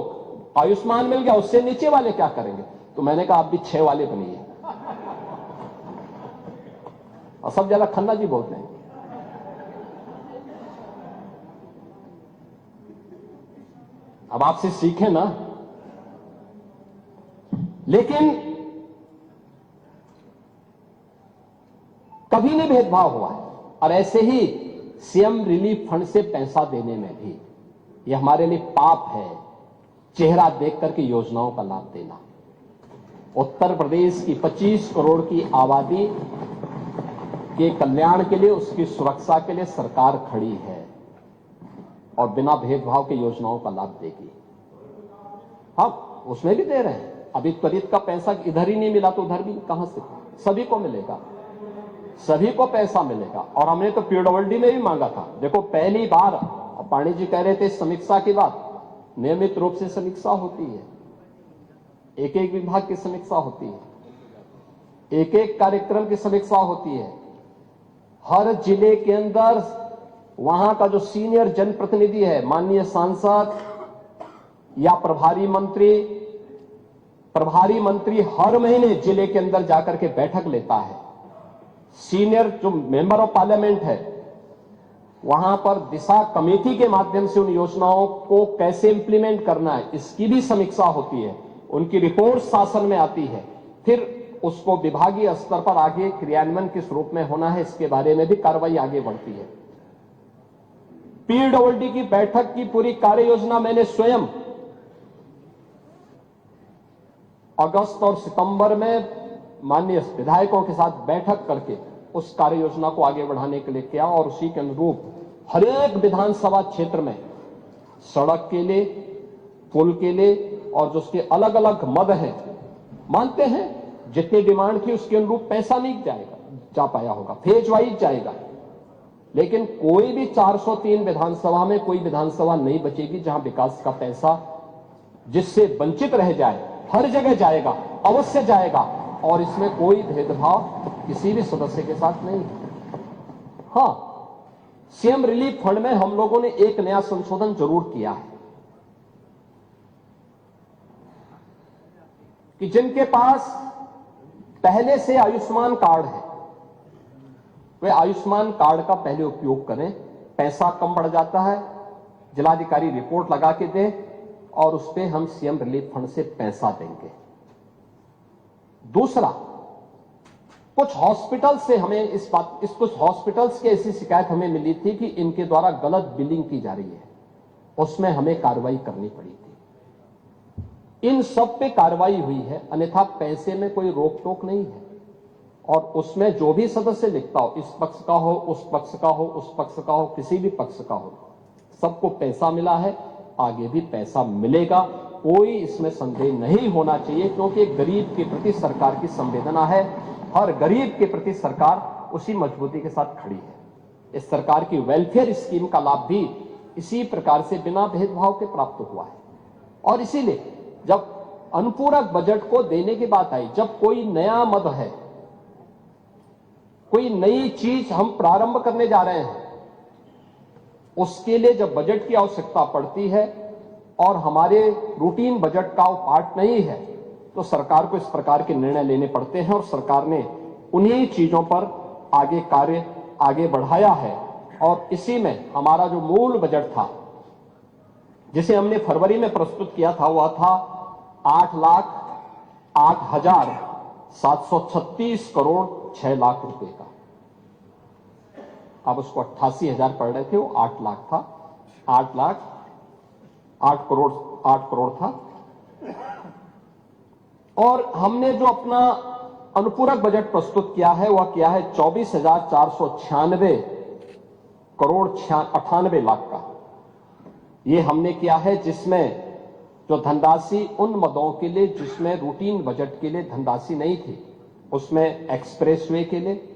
आयुष्मान मिल गया, उससे नीचे वाले क्या करेंगे? तो मैंने कहा आप भी 6 वाले बनिए। और सब ज्यादा खन्ना जी बोलते हैं। अब आपसे सीखें ना। लेकिन कभी नहीं भेदभाव हुआ है। और ऐसे ही सीएम रिलीफ फंड से पैसा देने में भी यह हमारे लिए पाप है, चेहरा देख करके योजनाओं का लाभ देना। उत्तर प्रदेश की 25 करोड़ की आबादी के कल्याण के लिए, उसकी सुरक्षा के लिए सरकार खड़ी है और बिना भेदभाव के योजनाओं का लाभ देगी। हम उसमें भी दे रहे हैं। अभी त्वरित का पैसा इधर ही नहीं मिला तो उधर भी कहां से? सभी को मिलेगा, सभी को पैसा मिलेगा। और हमने तो पीडब्ल्यूडी में भी मांगा था। देखो पहली बार पांडे जी कह रहे थे समीक्षा की बात, नियमित रूप से समीक्षा होती है, एक एक विभाग की समीक्षा होती है, एक एक कार्यक्रम की समीक्षा होती है। हर जिले के अंदर वहां का जो सीनियर जनप्रतिनिधि है, माननीय सांसद या प्रभारी मंत्री प्रभारी मंत्री हर महीने जिले के अंदर जाकर के बैठक लेता है। सीनियर जो मेंबर ऑफ पार्लियामेंट है वहां पर दिशा कमेटी के माध्यम से उन योजनाओं को कैसे इंप्लीमेंट करना है इसकी भी समीक्षा होती है। उनकी रिपोर्ट शासन में आती है, फिर उसको विभागीय स्तर पर आगे क्रियान्वयन किस रूप में होना है इसके बारे में भी कार्रवाई आगे बढ़ती है। पीडब्ल्यूडी की बैठक की पूरी कार्य योजना मैंने स्वयं अगस्त और सितंबर में माननीय विधायकों के साथ बैठक करके उस कार्य योजना को आगे बढ़ाने के लिए किया और उसी के अनुरूप हर एक विधानसभा क्षेत्र में सड़क के लिए, पुल के लिए और जो उसके अलग अलग मद हैं, मानते हैं जितनी डिमांड थी उसके अनुरूप पैसा नहीं जा पाया होगा, फेज वाइज जाएगा, लेकिन कोई भी 403 विधानसभा में कोई विधानसभा नहीं बचेगी जहां विकास का पैसा जिससे वंचित रह जाए। हर जगह जाएगा, अवश्य जाएगा और इसमें कोई भेदभाव किसी भी सदस्य के साथ नहीं। हां, सीएम रिलीफ फंड में हम लोगों ने एक नया संशोधन जरूर किया है कि जिनके पास पहले से आयुष्मान कार्ड है वे आयुष्मान कार्ड का पहले उपयोग करें। पैसा कम बढ़ जाता है, जिलाधिकारी रिपोर्ट लगा के दे और उस पे हम सीएम रिलीफ फंड से पैसा देंगे। दूसरा, कुछ हॉस्पिटल से हमें कुछ हॉस्पिटल्स की ऐसी शिकायत हमें मिली थी कि इनके द्वारा गलत बिलिंग की जा रही है, उसमें हमें कार्रवाई करनी पड़ी थी। इन सब पे कार्रवाई हुई है, अन्यथा पैसे में कोई रोक टोक नहीं है और उसमें जो भी सदस्य लिखता हो, इस पक्ष का हो, उस पक्ष का हो, उस पक्ष का हो, किसी भी पक्ष का हो, सबको पैसा मिला है, आगे भी पैसा मिलेगा, कोई इसमें संदेह नहीं होना चाहिए, क्योंकि गरीब के प्रति सरकार की संवेदना है। हर गरीब के प्रति सरकार उसी मजबूती के साथ खड़ी है। इस सरकार की वेलफेयर स्कीम का लाभ भी इसी प्रकार से बिना भेदभाव के प्राप्त हुआ है। और इसीलिए जब अनुपूरक बजट को देने की बात आई, जब कोई नया मद है, कोई नई चीज हम प्रारंभ करने जा रहे हैं, उसके लिए जब बजट की आवश्यकता पड़ती है और हमारे रूटीन बजट का वो पार्ट नहीं है, तो सरकार को इस प्रकार के निर्णय लेने पड़ते हैं और सरकार ने उन्हीं चीजों पर कार्य आगे बढ़ाया है। और इसी में हमारा जो मूल बजट था जिसे हमने फरवरी में प्रस्तुत किया था, वह था 8,08,736 करोड़ 6 लाख रुपए का। अब उसको 88,000 पड़ रहे थे, वो 8 लाख था, 8 करोड़ था। और हमने जो अपना अनुपूरक बजट प्रस्तुत किया है वह किया है 24,496 करोड़ 98 लाख का। ये हमने किया है जिसमें जो धनराशि उन मदों के लिए जिसमें रूटीन बजट के लिए धनराशि नहीं थी, उसमें एक्सप्रेसवे के लिए,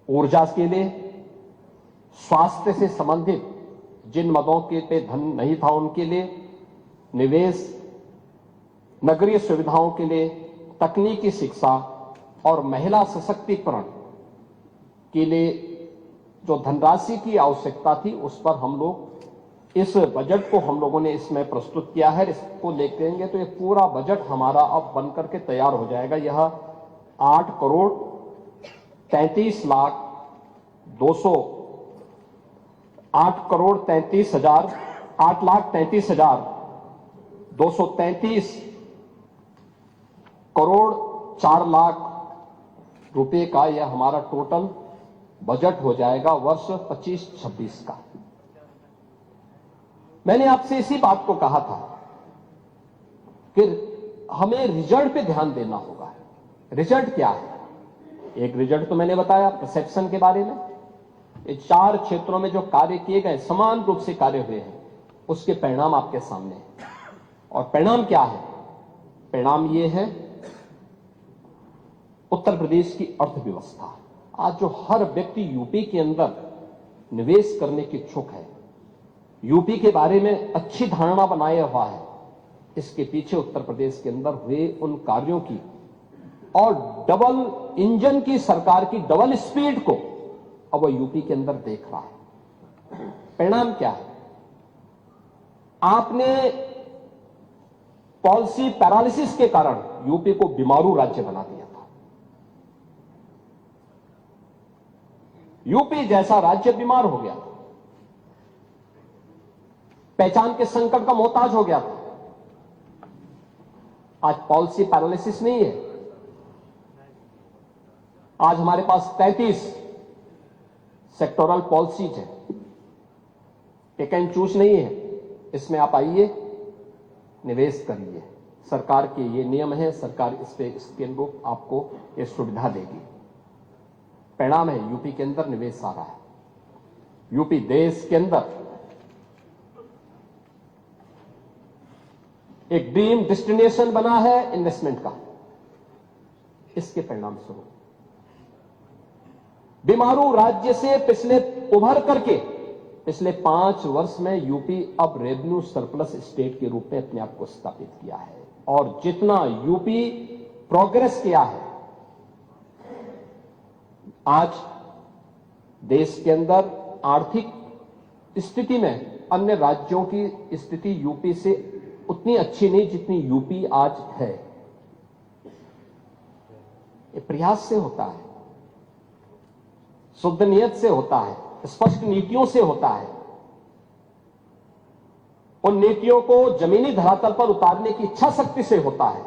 ऊर्जा के लिए, स्वास्थ्य से संबंधित जिन मदों के पे धन नहीं था उनके लिए, निवेश, नगरीय सुविधाओं के लिए, तकनीकी शिक्षा और महिला सशक्तिकरण के लिए जो धनराशि की आवश्यकता थी, उस पर हम लोग इस बजट को हम लोगों ने इसमें प्रस्तुत किया है। इसको लेंगे तो ये पूरा बजट हमारा अब बनकर के तैयार हो जाएगा। यह 8 करोड़ 33 लाख 233 करोड़ 4 लाख रुपए का यह हमारा टोटल बजट हो जाएगा वर्ष 25-26 का। मैंने आपसे इसी बात को कहा था कि हमें रिजल्ट पे ध्यान देना होगा। रिजल्ट क्या है? एक रिजल्ट तो मैंने बताया परसेप्शन के बारे में। ये 4 क्षेत्रों में जो कार्य किए गए, समान रूप से कार्य हुए हैं, उसके परिणाम आपके सामने हैं। और परिणाम क्या है? परिणाम ये है उत्तर प्रदेश की अर्थव्यवस्था। आज जो हर व्यक्ति यूपी के अंदर निवेश करने की इच्छुक है, यूपी के बारे में अच्छी धारणा बनाया हुआ है, इसके पीछे उत्तर प्रदेश के अंदर हुए उन कार्यों की और डबल इंजन की सरकार की डबल स्पीड को अब वह यूपी के अंदर देख रहा है। परिणाम क्या है? आपने पॉलिसी पैरालिसिस के कारण यूपी को बीमारू राज्य बना दिया था। यूपी जैसा राज्य बीमार हो गया था, पहचान के संकट का मोहताज हो गया था। आज पॉलिसी पैरालिसिस नहीं है। आज हमारे पास 33 सेक्टोरल पॉलिसीज है, टेक एंड चूज नहीं है। इसमें आप आइए, निवेश करिए। सरकार के ये नियम है, सरकार इसके अनुरूप आपको ये सुविधा देगी। परिणाम है यूपी के अंदर निवेश आ रहा है। यूपी देश के अंदर एक ड्रीम डेस्टिनेशन बना है इन्वेस्टमेंट का। इसके परिणाम स्वरूप बीमारू राज्य से उभर करके पिछले 5 वर्ष में यूपी अब रेवेन्यू सरप्लस स्टेट के रूप में अपने आप को स्थापित किया है। और जितना यूपी प्रोग्रेस किया है, आज देश के अंदर आर्थिक स्थिति में अन्य राज्यों की स्थिति यूपी से उतनी अच्छी नहीं जितनी यूपी आज है। ये प्रयास से होता है, शुद्ध नियत से होता है, स्पष्ट नीतियों से होता है। उन नीतियों को जमीनी धरातल पर उतारने की इच्छा शक्ति से होता है।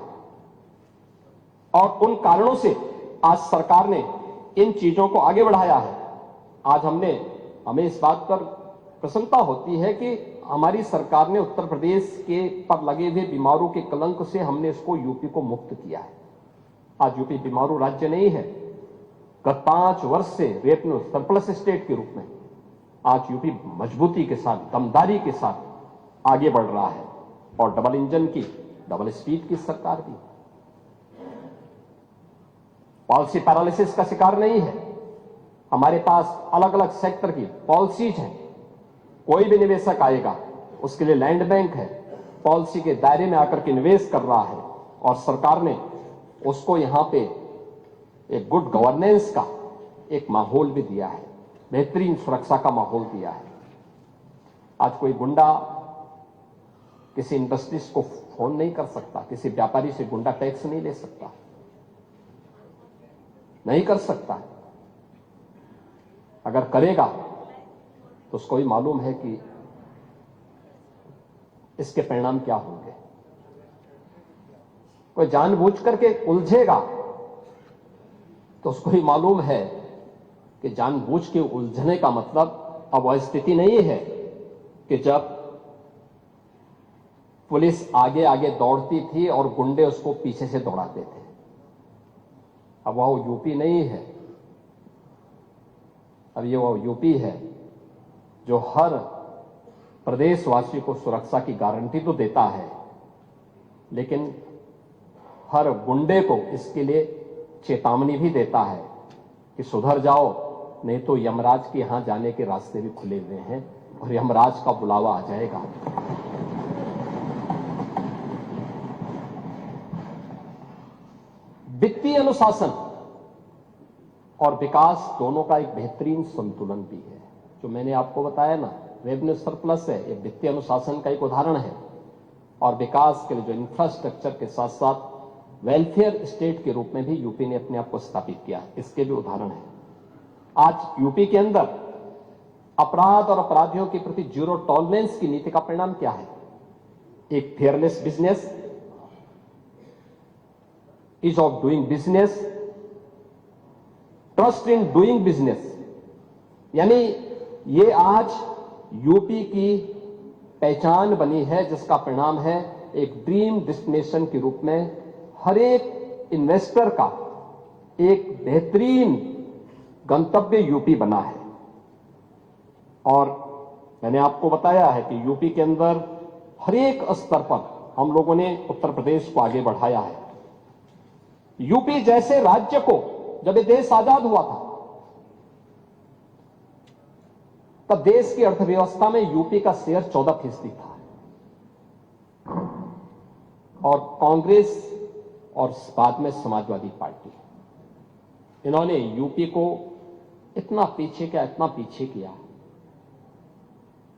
और उन कारणों से आज सरकार ने इन चीजों को आगे बढ़ाया है। आज हमें इस बात पर प्रसन्नता होती है कि हमारी सरकार ने उत्तर प्रदेश के पर लगे हुए बीमारू के कलंक से हमने इसको यूपी को मुक्त किया है। आज यूपी बीमारू राज्य नहीं है। गत 5 वर्ष से रेवेन्यू सरप्लस स्टेट के रूप में आज यूपी मजबूती के साथ, दमदारी के साथ आगे बढ़ रहा है। और डबल इंजन की, डबल स्पीड की सरकार भी पॉलिसी पैरालिसिस का शिकार नहीं है। हमारे पास अलग अलग सेक्टर की पॉलिसीज हैं। कोई भी निवेशक आएगा, उसके लिए लैंड बैंक है, पॉलिसी के दायरे में आकर के निवेश कर रहा है। और सरकार ने उसको यहां पे एक गुड गवर्नेंस का एक माहौल भी दिया है, बेहतरीन सुरक्षा का माहौल दिया है। आज कोई गुंडा किसी इंडस्ट्रीज को फोन नहीं कर सकता, किसी व्यापारी से गुंडा टैक्स नहीं ले सकता, नहीं कर सकता। अगर करेगा तो उसको भी मालूम है कि इसके परिणाम क्या होंगे। कोई जानबूझ करके उलझेगा तो उसको ही मालूम है कि जानबूझ के उलझने का मतलब अब वह स्थिति नहीं है कि जब पुलिस आगे आगे दौड़ती थी और गुंडे उसको पीछे से दौड़ाते थे। अब वह यूपी नहीं है। अब ये वह यूपी है जो हर प्रदेशवासी को सुरक्षा की गारंटी तो देता है, लेकिन हर गुंडे को इसके लिए चेतावनी भी देता है कि सुधर जाओ, नहीं तो यमराज के यहां जाने के रास्ते भी खुले हुए हैं और यमराज का बुलावा आ जाएगा। वित्तीय अनुशासन और विकास दोनों का एक बेहतरीन संतुलन भी है। जो मैंने आपको बताया ना, रेवेन्यू सरप्लस है, ये वित्तीय अनुशासन का एक उदाहरण है। और विकास के लिए जो इंफ्रास्ट्रक्चर के साथ साथ वेलफेयर स्टेट के रूप में भी यूपी ने अपने आप को स्थापित किया, इसके भी उदाहरण है। आज यूपी के अंदर अपराध और अपराधियों के प्रति जीरो टॉलरेंस की नीति का परिणाम क्या है? एक fearless business, ease of doing business, trust in doing business. यानी ये आज यूपी की पहचान बनी है, जिसका परिणाम है एक ड्रीम डेस्टिनेशन के रूप में हर एक इन्वेस्टर का एक बेहतरीन गंतव्य यूपी बना है। और मैंने आपको बताया है कि यूपी के अंदर हर एक स्तर पर हम लोगों ने उत्तर प्रदेश को आगे बढ़ाया है। यूपी जैसे राज्य को जब ये देश आजाद हुआ था, तब देश की अर्थव्यवस्था में यूपी का शेयर 14% था। और कांग्रेस और बाद में समाजवादी पार्टी, इन्होंने यूपी को इतना पीछे किया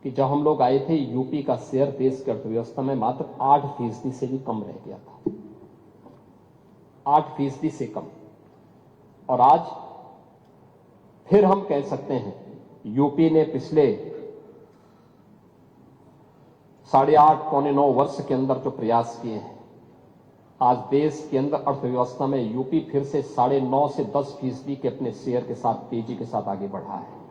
कि जब हम लोग आए थे यूपी का शेयर देश की अर्थव्यवस्था में मात्र 8% से भी कम रह गया था, 8% से कम। और आज फिर हम कह सकते हैं यूपी ने पिछले 8.5 पौने 9 वर्ष के अंदर जो प्रयास किए हैं, आज देश के अंदर अर्थव्यवस्था में यूपी फिर से 9.5 से 10% के अपने शेयर के साथ तेजी के साथ आगे बढ़ा है।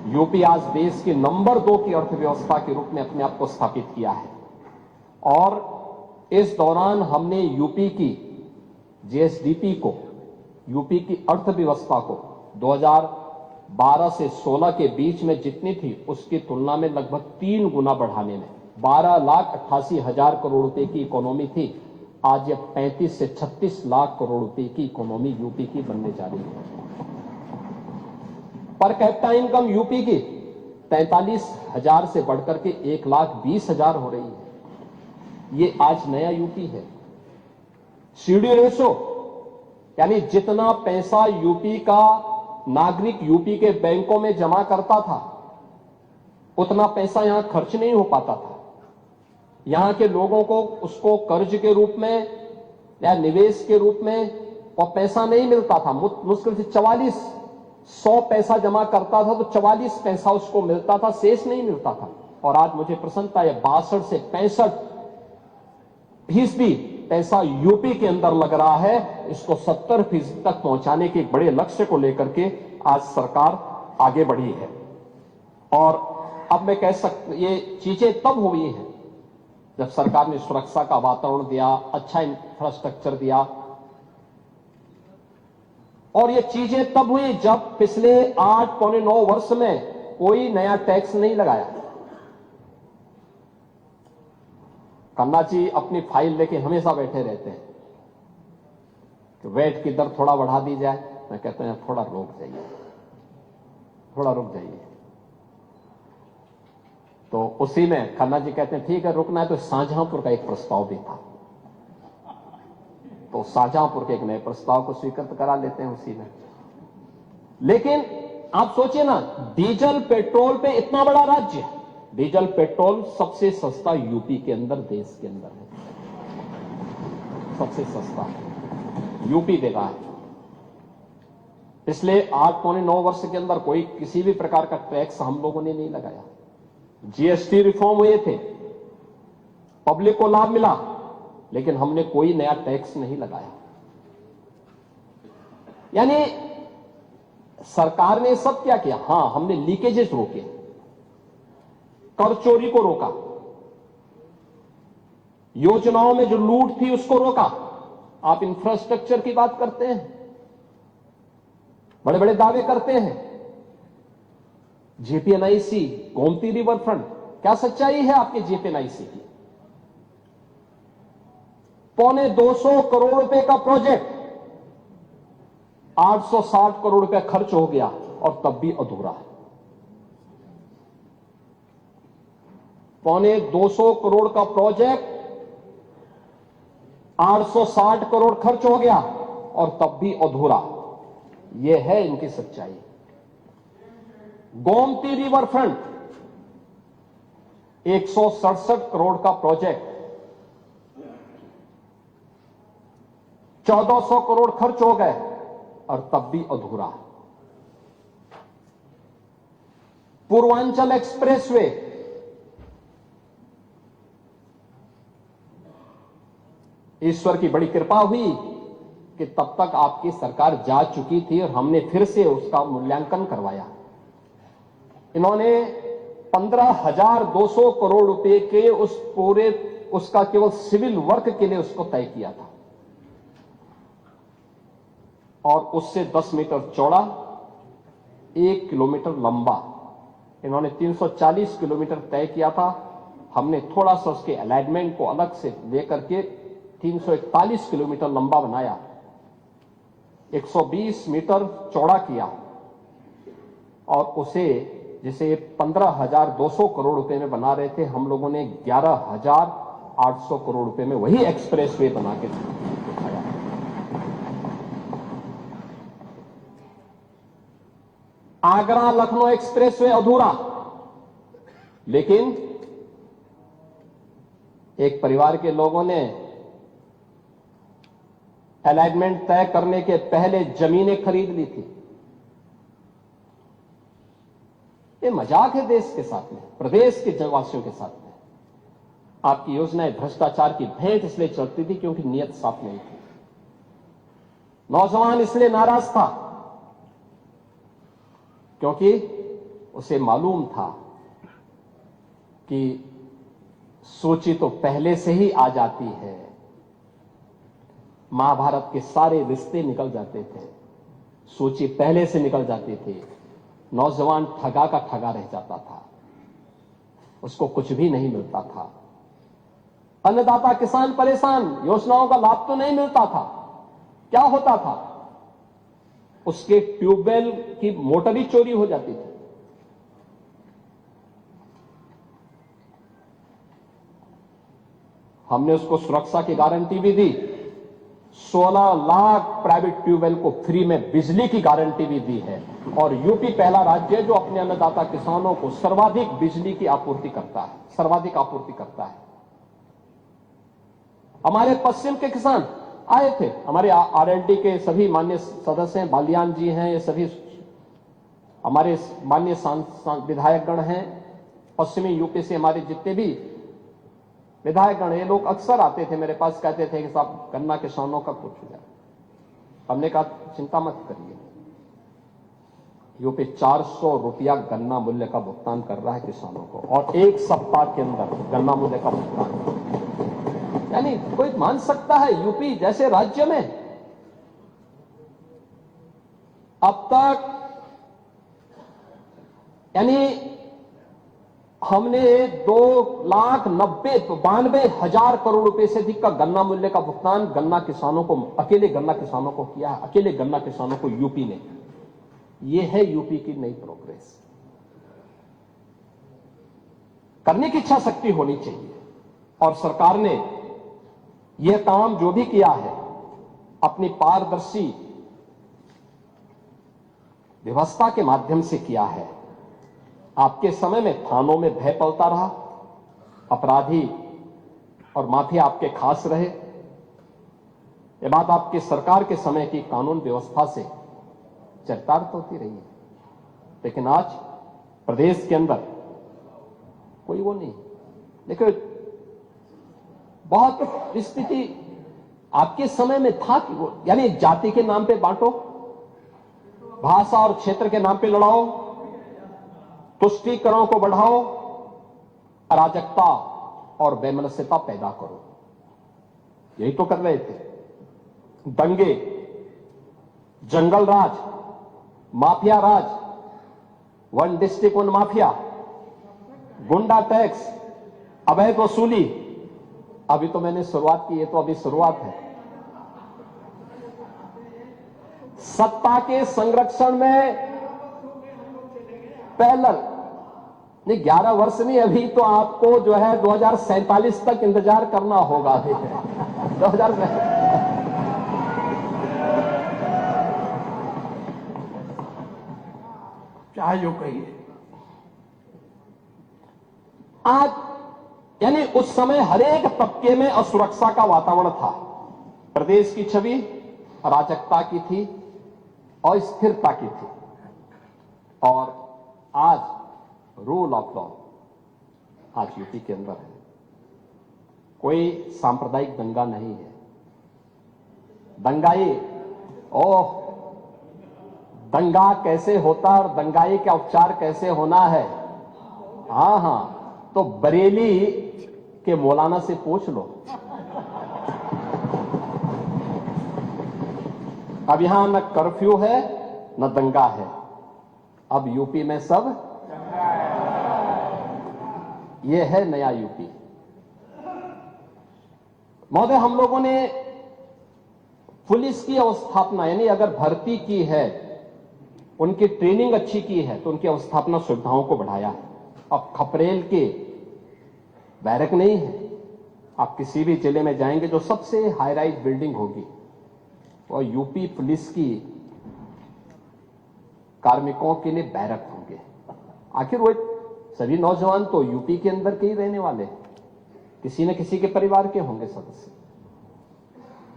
यूपी आज देश के नंबर 2 की अर्थव्यवस्था के रूप में अपने आप को स्थापित किया है। और इस दौरान हमने यूपी की जीएसडीपी को, यूपी की अर्थव्यवस्था को 2012 से 16 के बीच में जितनी थी उसकी तुलना में लगभग 3 गुना बढ़ाने में 12,88,000 करोड़ रुपए की इकोनॉमी थी, आज यह 35 से 36 लाख करोड़ रुपए की इकोनॉमी यूपी की बनने जा रही है। पर कैपिटा इनकम यूपी की 43,000 से बढ़कर के 1,20,000 हो रही है। ये आज नया यूपी है। सीडी रेशो यानी जितना पैसा यूपी का नागरिक यूपी के बैंकों में जमा करता था उतना पैसा यहां खर्च नहीं हो पाता था। यहां के लोगों को उसको कर्ज के रूप में या निवेश के रूप में और पैसा नहीं मिलता था। मुश्किल से 100 पैसा जमा करता था तो 44 पैसा उसको मिलता था, शेष नहीं मिलता था। और आज मुझे प्रसन्नता है 62 से 65% पैसा यूपी के अंदर लग रहा है। इसको 70% तक पहुंचाने के एक बड़े लक्ष्य को लेकर के आज सरकार आगे बढ़ी है। और अब मैं कह सकता, ये चीजें तब हुई हैं जब सरकार ने सुरक्षा का वातावरण दिया, अच्छा इंफ्रास्ट्रक्चर दिया। और ये चीजें तब हुई जब पिछले 8 पौने 9 वर्ष में कोई नया टैक्स नहीं लगाया। खन्ना जी अपनी फाइल लेके हमेशा बैठे रहते हैं कि वैट की दर थोड़ा बढ़ा दी जाए। मैं कहता हूं थोड़ा रुक जाइए, थोड़ा रुक जाइए। तो उसी में खन्ना जी कहते हैं ठीक है रुकना है। तो शाहजहांपुर का एक प्रस्ताव भी था, तो शाहजहांपुर के एक नए प्रस्ताव को स्वीकृत करा लेते हैं उसी में। लेकिन आप सोचिए ना, डीजल पेट्रोल पे इतना बड़ा राज्य, डीजल पेट्रोल सबसे सस्ता यूपी के अंदर, देश के अंदर है, सबसे सस्ता यूपी दे रहा है। पिछले 8 पौने 9 वर्ष के अंदर कोई किसी भी प्रकार का टैक्स हम लोगों ने नहीं लगाया। जीएसटी रिफॉर्म हुए थे, पब्लिक को लाभ मिला, लेकिन हमने कोई नया टैक्स नहीं लगाया। यानी सरकार ने सब क्या किया? हां, हमने लीकेजेस रोके, कर चोरी को रोका, योजनाओं में जो लूट थी उसको रोका। आप इंफ्रास्ट्रक्चर की बात करते हैं, बड़े बड़े दावे करते हैं, जेपीएनआईसी, गोमती रिवर फ्रंट, क्या सच्चाई है आपके जेपीएनआईसी की? 250 करोड़ रुपए का प्रोजेक्ट, 860 करोड़ रुपए खर्च हो गया और तब भी अधूरा है। 250 करोड़ का प्रोजेक्ट, 860 करोड़ खर्च हो गया और तब भी अधूरा। यह है इनकी सच्चाई। गोमती रिवर फ्रंट 167 करोड़ का प्रोजेक्ट, 1400 करोड़ खर्च हो गए और तब भी अधूरा। पूर्वांचल एक्सप्रेसवे, ईश्वर की बड़ी कृपा हुई कि तब तक आपकी सरकार जा चुकी थी और हमने फिर से उसका मूल्यांकन करवाया। इन्होंने 15,200 करोड़ रुपए के उसका केवल सिविल वर्क के लिए उसको तय किया था और उससे 10 मीटर चौड़ा, 1 किलोमीटर लंबा इन्होंने 340 किलोमीटर तय किया था। हमने थोड़ा सा उसके अलाइनमेंट को अलग से लेकर के 341 किलोमीटर लंबा बनाया, 120 मीटर चौड़ा किया और उसे जिसे 15,200 करोड़ रुपए में बना रहे थे, हम लोगों ने 11,800 करोड़ रुपए में वही एक्सप्रेसवे बना के दिखाया। आगरा लखनऊ एक्सप्रेसवे अधूरा, लेकिन एक परिवार के लोगों ने अलाइनमेंट तय करने के पहले जमीनें खरीद ली थी। ये मजाक है देश के साथ में, प्रदेश के जनवासियों के साथ में। आपकी योजनाएं भ्रष्टाचार की भेंट इसलिए चलती थी क्योंकि नीयत साफ नहीं थी। नौजवान इसलिए नाराज था क्योंकि उसे मालूम था कि सोची तो पहले से ही आ जाती है। महाभारत के सारे रिश्ते निकल जाते थे, सोची पहले से निकल जाती थी। नौजवान ठगा का ठगा रह जाता था, उसको कुछ भी नहीं मिलता था। अन्नदाता किसान परेशान, योजनाओं का लाभ तो नहीं मिलता था। क्या होता था? उसके ट्यूबवेल की मोटर ही चोरी हो जाती थी। हमने उसको सुरक्षा की गारंटी भी दी। 16 लाख प्राइवेट ट्यूबवेल को फ्री में बिजली की गारंटी भी दी है। और यूपी पहला राज्य है जो अपने अन्नदाता किसानों को सर्वाधिक बिजली की आपूर्ति करता है, सर्वाधिक आपूर्ति करता है। हमारे पश्चिम के किसान आए थे, हमारे आरएलडी के सभी माननीय सदस्य हैं, बालियान जी हैं, ये सभी हमारे माननीय विधायकगण हैं। पश्चिमी यूपी से हमारे जितने भी विधायकगण, ये लोग अक्सर आते थे मेरे पास, कहते थे कि साहब गन्ना किसानों का कुछ हो जाए। हमने कहा चिंता मत करिए, यूपी 400 रुपया गन्ना मूल्य का भुगतान कर रहा है किसानों को, और 1 सप्ताह के अंदर गन्ना मूल्य का भुगतान। यानी कोई मान सकता है यूपी जैसे राज्य में अब तक, यानी हमने 2,92,000 करोड़ रुपए से अधिक का गन्ना मूल्य का भुगतान गन्ना किसानों को, अकेले गन्ना किसानों को किया है, अकेले गन्ना किसानों को यूपी ने। यह है यूपी की नई प्रोग्रेस। करने की इच्छा शक्ति होनी चाहिए, और सरकार ने यह काम जो भी किया है अपनी पारदर्शी व्यवस्था के माध्यम से किया है। आपके समय में थानों में भय पलता रहा, अपराधी और माफिया आपके खास रहे। यह बात आपकी सरकार के समय की कानून व्यवस्था से चरितार्थ होती रही है। लेकिन आज प्रदेश के अंदर कोई वो नहीं। देखो, बहुत स्थिति आपके समय में था कि वो, यानी जाति के नाम पे बांटो, भाषा और क्षेत्र के नाम पे लड़ाओ, तुष्टीकरणों को बढ़ाओ, अराजकता और वैमनस्यता पैदा करो। यही तो कर रहे थे। दंगे, जंगल राज, माफिया राज, 1 डिस्ट्रिक्ट 1 माफिया, गुंडा टैक्स, अवैध वसूली। अभी तो मैंने शुरुआत की, ये तो अभी शुरुआत है। सत्ता के संरक्षण में पैरेलल नहीं, 11 वर्ष नहीं, अभी तो आपको जो है 2047 तक इंतजार करना होगा। 2000 चाहे जो कहिए। आज यानी उस समय हरेक तबके में असुरक्षा का वातावरण था। प्रदेश की छवि अराजकता की थी और स्थिरता की थी। और आज रूल ऑफ लॉ आज यूपी के अंदर है। कोई सांप्रदायिक दंगा नहीं है। दंगाई, ओह, दंगा कैसे होता और दंगाई का उपचार कैसे होना है, हाँ, तो बरेली के मौलाना से पूछ लो। अब यहां न कर्फ्यू है न दंगा है, अब यूपी में सब, यह है नया यूपी। महोदय, हम लोगों ने पुलिस की अवस्थापना, यानी अगर भर्ती की है, उनकी ट्रेनिंग अच्छी की है, तो उनकी अवस्थापना सुविधाओं को बढ़ाया है। अब खपरेल के बैरक नहीं है। आप किसी भी जिले में जाएंगे, जो सबसे हाई राइज बिल्डिंग होगी वो यूपी पुलिस की कार्मिकों के लिए बैरक होंगे। आखिर वो सभी नौजवान तो यूपी के अंदर के ही रहने वाले हैं, किसी न किसी के परिवार के होंगे सदस्य।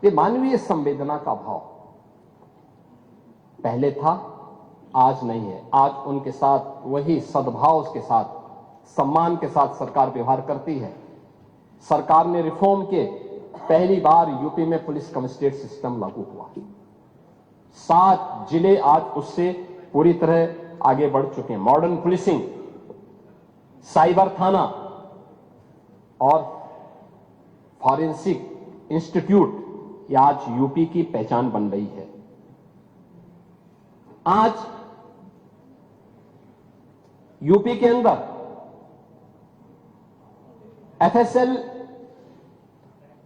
ये मानवीय संवेदना का भाव पहले था, आज नहीं है। आज उनके साथ वही सद्भाव के साथ, सम्मान के साथ सरकार व्यवहार करती है। सरकार ने रिफॉर्म के पहली बार यूपी में पुलिस कमिश्नरेट सिस्टम लागू हुआ। 7 जिले आज उससे पूरी तरह आगे बढ़ चुके हैं। मॉडर्न पुलिसिंग, साइबर थाना और फॉरेंसिक इंस्टीट्यूट ये आज यूपी की पहचान बन रही है। आज यूपी के अंदर एफएसएल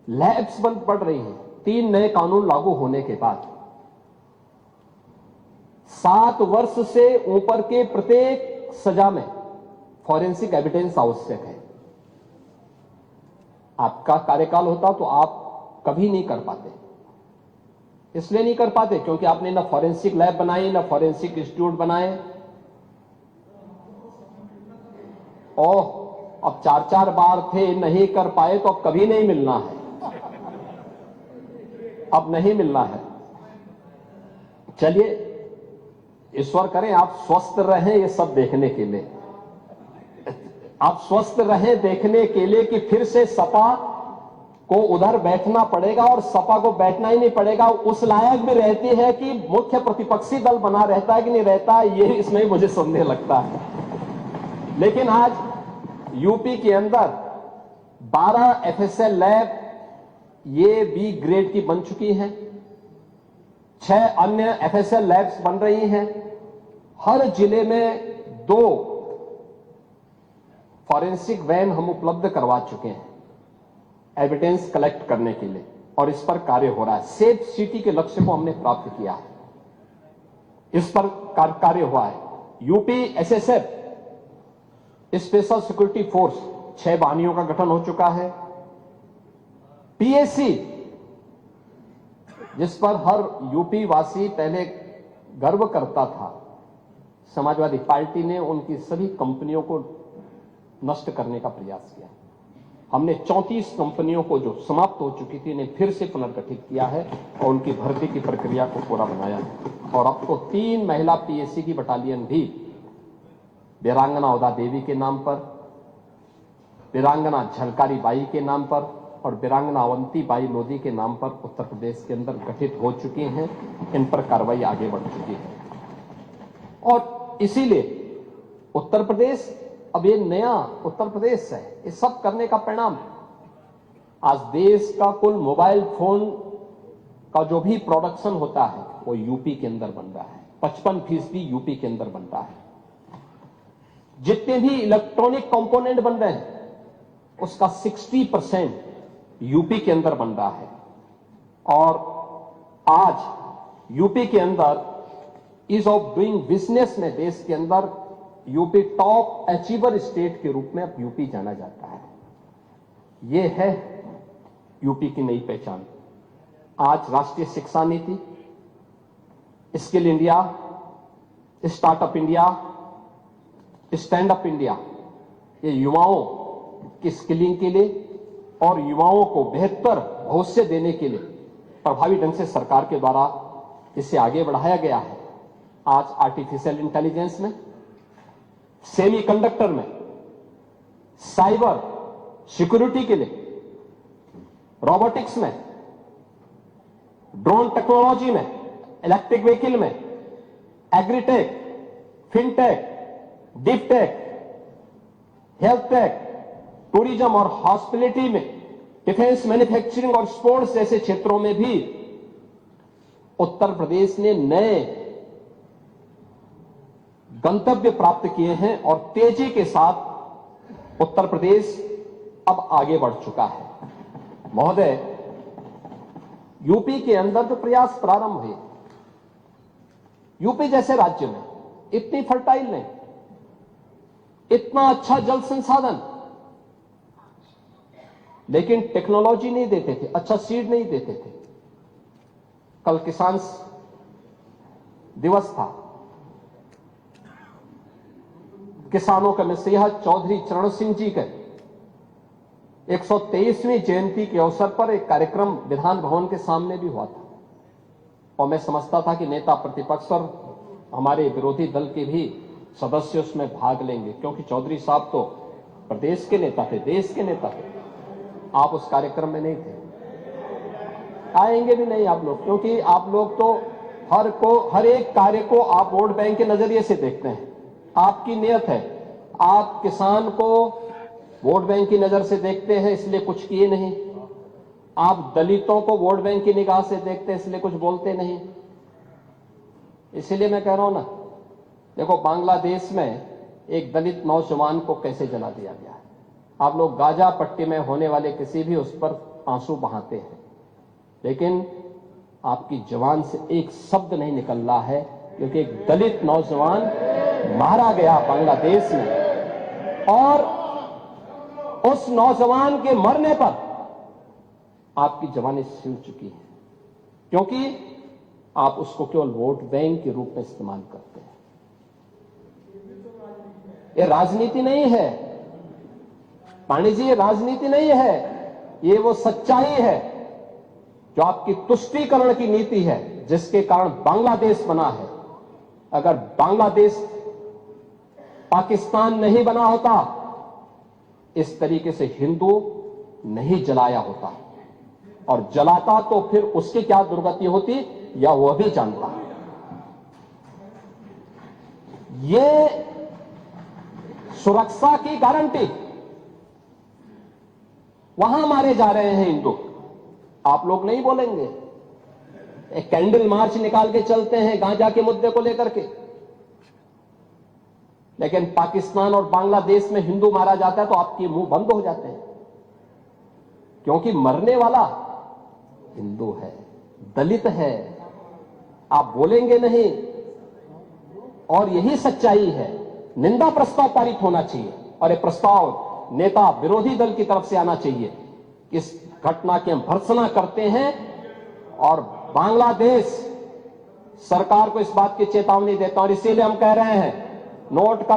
लैब्स बंद पड़ रही हैं। 3 नए कानून लागू होने के बाद 7 वर्ष से ऊपर के प्रत्येक सजा में फॉरेंसिक एविडेंस आवश्यक है। आपका कार्यकाल होता तो आप कभी नहीं कर पाते। इसलिए नहीं कर पाते क्योंकि आपने ना फॉरेंसिक लैब बनाई, ना फॉरेंसिक इंस्टीट्यूट बनाए। और अब 4-4 बार थे, नहीं कर पाए तो अब कभी नहीं मिलना है। अब नहीं मिलना है। चलिए, ईश्वर करें आप स्वस्थ रहें ये सब देखने के लिए। आप स्वस्थ रहें देखने के लिए कि फिर से सपा को उधर बैठना पड़ेगा और सपा को बैठना ही नहीं पड़ेगा। उस लायक भी रहती है कि मुख्य प्रतिपक्षी दल बना रहता है कि नहीं रहता, ये इसमें मुझे संदेह लगता है। लेकिन आज यूपी के अंदर 12 एफएसएल लैब ये बी ग्रेड की बन चुकी हैं। 6 अन्य एफएसएल लैब्स बन रही हैं। हर जिले में 2 फॉरेंसिक वैन हम उपलब्ध करवा चुके हैं एविडेंस कलेक्ट करने के लिए, और इस पर कार्य हो रहा है। सेफ सिटी के लक्ष्य को हमने प्राप्त किया है, इस पर कार्य हुआ है। UP SSF special security force 6 वाहिनियों का गठन हो चुका है। पीएससी जिस पर हर यूपी वासी पहले गर्व करता था, समाजवादी पार्टी ने उनकी सभी कंपनियों को नष्ट करने का प्रयास किया। हमने 34 कंपनियों को जो समाप्त हो चुकी थी इन्हें फिर से पुनर्गठित किया है और उनकी भर्ती की प्रक्रिया को पूरा बनाया है। और अब तो 3 महिला पीएससी की बटालियन भी वीरांगना उदा देवी के नाम पर, वीरांगना झलकारी बाई के नाम पर और वीरांगना अवंती बाई लोधी के नाम पर उत्तर प्रदेश के अंदर गठित हो चुकी हैं। इन पर कार्रवाई आगे बढ़ चुकी है और इसीलिए उत्तर प्रदेश अब ये नया उत्तर प्रदेश है। ये सब करने का परिणाम आज देश का कुल मोबाइल फोन का जो भी प्रोडक्शन होता है वो यूपी के अंदर बन रहा है। 55% यूपी के अंदर बन रहा है। जितने भी इलेक्ट्रॉनिक कंपोनेंट बन रहे हैं उसका 60% यूपी के अंदर बन रहा है। और आज यूपी के अंदर ईज ऑफ डूइंग बिजनेस में देश के अंदर यूपी टॉप अचीवर स्टेट के रूप में अब यूपी जाना जाता है। यह है यूपी की नई पहचान। आज राष्ट्रीय शिक्षा नीति, skill India, startup India, stand up India, ये युवाओं की स्किलिंग के लिए और युवाओं को बेहतर भविष्य देने के लिए प्रभावी ढंग से सरकार के द्वारा इसे आगे बढ़ाया गया है। आज आर्टिफिशियल इंटेलिजेंस में, सेमीकंडक्टर में, साइबर सिक्योरिटी के लिए, रोबोटिक्स में, ड्रोन टेक्नोलॉजी में, इलेक्ट्रिक व्हीकल में, agritech, fintech, deep tech, health take, tourism और हॉस्पिटलिटी में, डिफेंस, मैन्युफैक्चरिंग और स्पोर्ट्स जैसे क्षेत्रों में भी उत्तर प्रदेश ने नए गंतव्य प्राप्त किए हैं और तेजी के साथ उत्तर प्रदेश अब आगे बढ़ चुका है। महोदय, यूपी के अंदर जो प्रयास प्रारंभ हुए, यूपी जैसे राज्य में इतनी फर्टाइल नहीं, इतना अच्छा जल संसाधन, लेकिन टेक्नोलॉजी नहीं देते थे, अच्छा सीड नहीं देते थे। कल किसान दिवस था, किसानों के मसीहा चौधरी चरण सिंह जी के 123वीं जयंती के अवसर पर एक कार्यक्रम विधान भवन के सामने भी हुआ था और मैं समझता था कि नेता प्रतिपक्ष और हमारे विरोधी दल के भी सदस्य उसमें भाग लेंगे, क्योंकि चौधरी साहब तो प्रदेश के नेता थे, देश के नेता थे। आप उस कार्यक्रम में नहीं थे, आएंगे भी नहीं आप लोग, क्योंकि आप लोग तो हर एक कार्य को आप वोट बैंक के नजरिए से देखते हैं। आपकी नियत है, आप किसान को वोट बैंक की नजर से देखते हैं, इसलिए कुछ किए नहीं। आप दलितों को वोट बैंक की निगाह से देखते हैं, इसलिए कुछ बोलते नहीं। इसीलिए मैं कह रहा हूं ना, देखो बांग्लादेश में एक दलित नौजवान को कैसे जला दिया गया है। आप लोग गाजा पट्टी में होने वाले किसी भी उस पर आंसू बहाते हैं, लेकिन आपकी जबान से एक शब्द नहीं निकल रहा है, क्योंकि एक दलित नौजवान मारा गया बांग्लादेश में और उस नौजवान के मरने पर आपकी जबानें सिल चुकी हैं, क्योंकि आप उसको केवल वोट बैंक के रूप में इस्तेमाल करते हैं। ये राजनीति नहीं है पांडे जी, ये राजनीति नहीं है, ये वो सच्चाई है जो आपकी तुष्टीकरण की नीति है, जिसके कारण बांग्लादेश बना है। अगर बांग्लादेश पाकिस्तान नहीं बना होता, इस तरीके से हिंदू नहीं जलाया होता, और जलाता तो फिर उसकी क्या दुर्गति होती या वह भी जानता। ये सुरक्षा की गारंटी, वहां मारे जा रहे हैं हिंदू, आप लोग नहीं बोलेंगे। एक कैंडल मार्च निकाल के चलते हैं गांजा के मुद्दे को लेकर के, लेकिन पाकिस्तान और बांग्लादेश में हिंदू मारा जाता है तो आपके मुंह बंद हो जाते हैं, क्योंकि मरने वाला हिंदू है, दलित है। आप बोलेंगे नहीं, और यही सच्चाई है। निंदा प्रस्ताव पारित होना चाहिए, और यह प्रस्ताव नेता विरोधी दल की तरफ से आना चाहिए। इस घटना की हम भर्त्सना करते हैं और बांग्लादेश सरकार को इस बात की चेतावनी देता हूं, और इसीलिए हम कह रहे हैं, नोट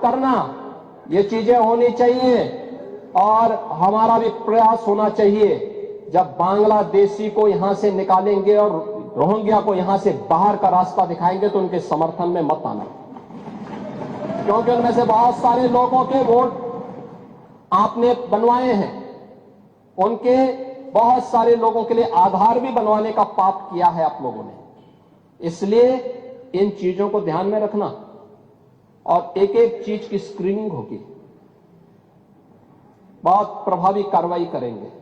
करना, ये चीजें होनी चाहिए, और हमारा भी प्रयास होना चाहिए। जब बांग्लादेशी को यहां से निकालेंगे और रोहिंग्या को यहां से बाहर का रास्ता दिखाएंगे, तो उनके समर्थन में मत आना, क्योंकि उनमें से बहुत सारे लोगों के वोट आपने बनवाए हैं, उनके बहुत सारे लोगों के लिए आधार भी बनवाने का पाप किया है आप लोगों ने। इसलिए इन चीजों को ध्यान में रखना, और एक एक चीज की स्क्रीनिंग होगी, बहुत प्रभावी कार्रवाई करेंगे।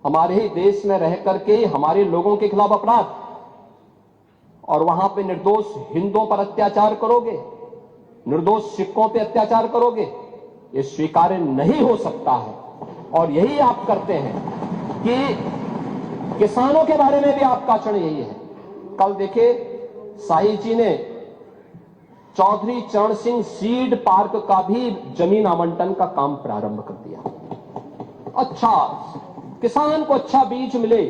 हमारे ही देश में रह करके हमारे लोगों के खिलाफ अपराध, और वहां पे निर्दोष हिंदुओं पर अत्याचार करोगे, निर्दोष सिखों पे अत्याचार करोगे, ये स्वीकार्य नहीं हो सकता है। और यही आप करते हैं कि किसानों के बारे में भी आपका आचरण यही है। कल देखे साई जी ने चौधरी चरण सिंह सीड पार्क का भी जमीन आवंटन का काम प्रारंभ कर दिया। अच्छा, किसान को अच्छा बीज मिले,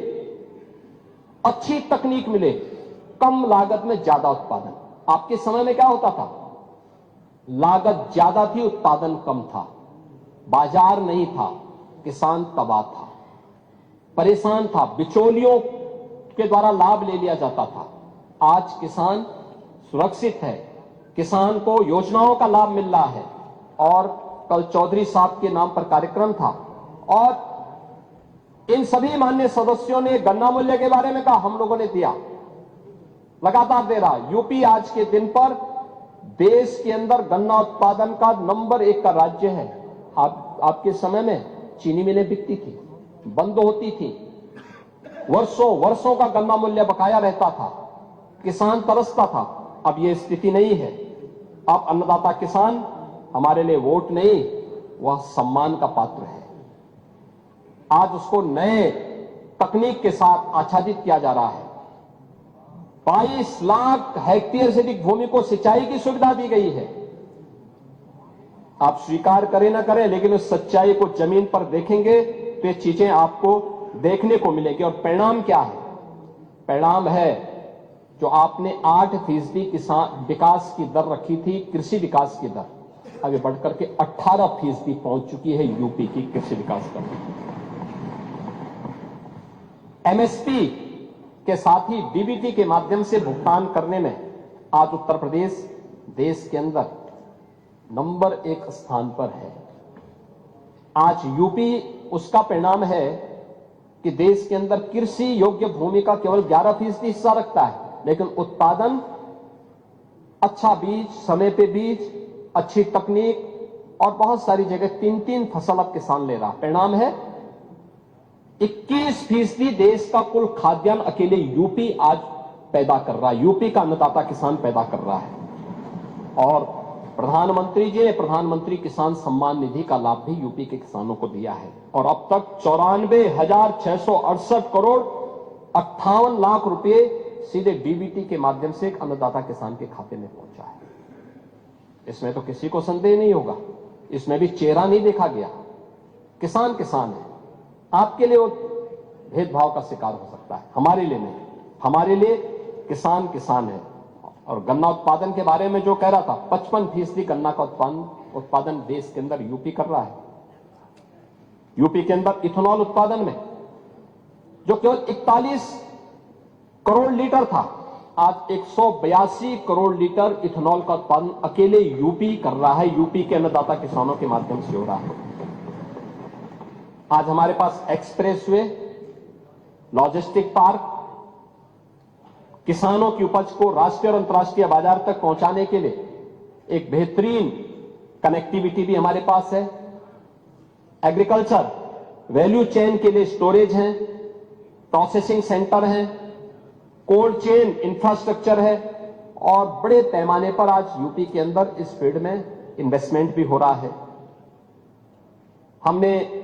अच्छी तकनीक मिले, कम लागत में ज्यादा उत्पादन। आपके समय में क्या होता था? लागत ज्यादा थी, उत्पादन कम था, बाजार नहीं था, किसान तबाह था, परेशान था, बिचौलियों के द्वारा लाभ ले लिया जाता था। आज किसान सुरक्षित है, किसान को योजनाओं का लाभ मिल रहा है। और कल चौधरी साहब के नाम पर कार्यक्रम था, और इन सभी माननीय सदस्यों ने गन्ना मूल्य के बारे में कहा, हम लोगों ने दिया, लगातार दे रहा। यूपी आज के दिन पर देश के अंदर गन्ना उत्पादन का नंबर 1 का राज्य है। आपके समय में चीनी मिलें बिकती थी, बंद होती थी, वर्षों का गन्ना मूल्य बकाया रहता था, किसान तरसता था। अब यह स्थिति नहीं है। अब अन्नदाता किसान हमारे लिए वोट नहीं, वह सम्मान का पात्र है। आज उसको नए तकनीक के साथ आच्छादित किया जा रहा है। 22 लाख हेक्टेयर से अधिक भूमि को सिंचाई की सुविधा दी गई है। आप स्वीकार करें ना करें, लेकिन उस सच्चाई को जमीन पर देखेंगे तो ये चीजें आपको देखने को मिलेगी। और परिणाम क्या है? परिणाम है जो आपने 8% किसान विकास की दर रखी थी, कृषि विकास की दर, अभी बढ़कर के 18% पहुंच चुकी है यूपी की कृषि विकास दर। एमएसपी के साथ ही डीबीटी के माध्यम से भुगतान करने में आज उत्तर प्रदेश देश के अंदर नंबर 1 स्थान पर है। आज यूपी उसका परिणाम है कि देश के अंदर कृषि योग्य भूमि का केवल 11% हिस्सा रखता है, लेकिन उत्पादन, अच्छा बीज, समय पे बीज, अच्छी तकनीक और बहुत सारी जगह 3-3 फसल अब किसान ले रहा। परिणाम है 21% देश का कुल खाद्यान्न अकेले यूपी आज पैदा कर रहा है। यूपी का अन्नदाता किसान पैदा कर रहा है। और प्रधानमंत्री जी ने प्रधानमंत्री किसान सम्मान निधि का लाभ भी यूपी के किसानों को दिया है और अब तक 94,668 करोड़ 58 लाख रुपए सीधे डीबीटी के माध्यम से एक अन्नदाता किसान के खाते में पहुंचा है। इसमें तो किसी को संदेह नहीं होगा, इसमें भी चेहरा नहीं देखा गया। किसान किसान है। आपके लिए वो भेदभाव का शिकार हो सकता है, हमारे लिए नहीं। हमारे लिए किसान किसान है। और गन्ना उत्पादन के बारे में जो कह रहा था, 55% गन्ना का उत्पादन देश के अंदर यूपी कर रहा है। यूपी के अंदर इथेनॉल उत्पादन में जो केवल 41 करोड़ लीटर था, आज 182 करोड़ लीटर इथेनॉल का उत्पादन अकेले यूपी कर रहा है। यूपी के अन्नदाता किसानों के माध्यम से हो रहा है। आज हमारे पास एक्सप्रेसवे, लॉजिस्टिक पार्क, किसानों की उपज को राष्ट्रीय और अंतर्राष्ट्रीय बाजार तक पहुंचाने के लिए एक बेहतरीन कनेक्टिविटी भी हमारे पास है। एग्रीकल्चर वैल्यू चेन के लिए स्टोरेज है, प्रोसेसिंग सेंटर है, कोल्ड चेन इंफ्रास्ट्रक्चर है और बड़े पैमाने पर आज यूपी के अंदर इस फील्ड में इन्वेस्टमेंट भी हो रहा है। हमने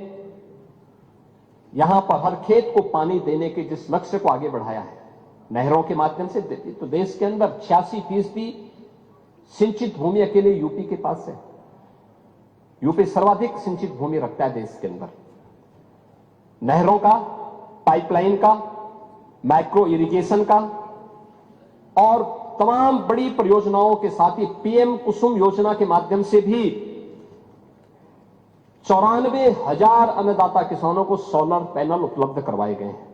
यहां पर हर खेत को पानी देने के जिस लक्ष्य को आगे बढ़ाया है, नहरों के माध्यम से, तो देश के अंदर 86% सिंचित भूमि अकेले यूपी के पास है। यूपी सर्वाधिक सिंचित भूमि रखता है देश के अंदर। नहरों का, पाइपलाइन का, माइक्रो इरिगेशन का और तमाम बड़ी परियोजनाओं के साथ ही पीएम कुसुम योजना के माध्यम से भी 94,000 अन्नदाता किसानों को सोलर पैनल उपलब्ध करवाए गए हैं।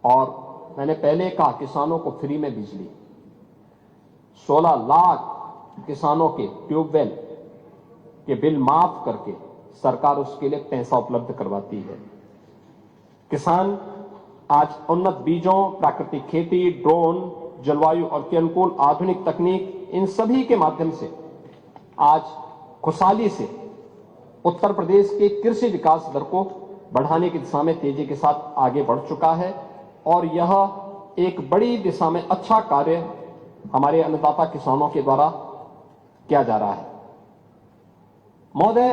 और मैंने पहले कहा, किसानों को फ्री में बिजली, 16 लाख किसानों के ट्यूबवेल के बिल माफ करके सरकार उसके लिए पैसा उपलब्ध करवाती है। किसान आज उन्नत बीजों, प्राकृतिक खेती, ड्रोन, जलवायु और के अनुकूल आधुनिक तकनीक, इन सभी के माध्यम से आज खुशहाली से उत्तर प्रदेश के कृषि विकास दर को बढ़ाने की दिशा में तेजी के साथ आगे बढ़ चुका है और यह एक बड़ी दिशा में अच्छा कार्य हमारे अन्नदाता किसानों के द्वारा किया जा रहा है। महोदय,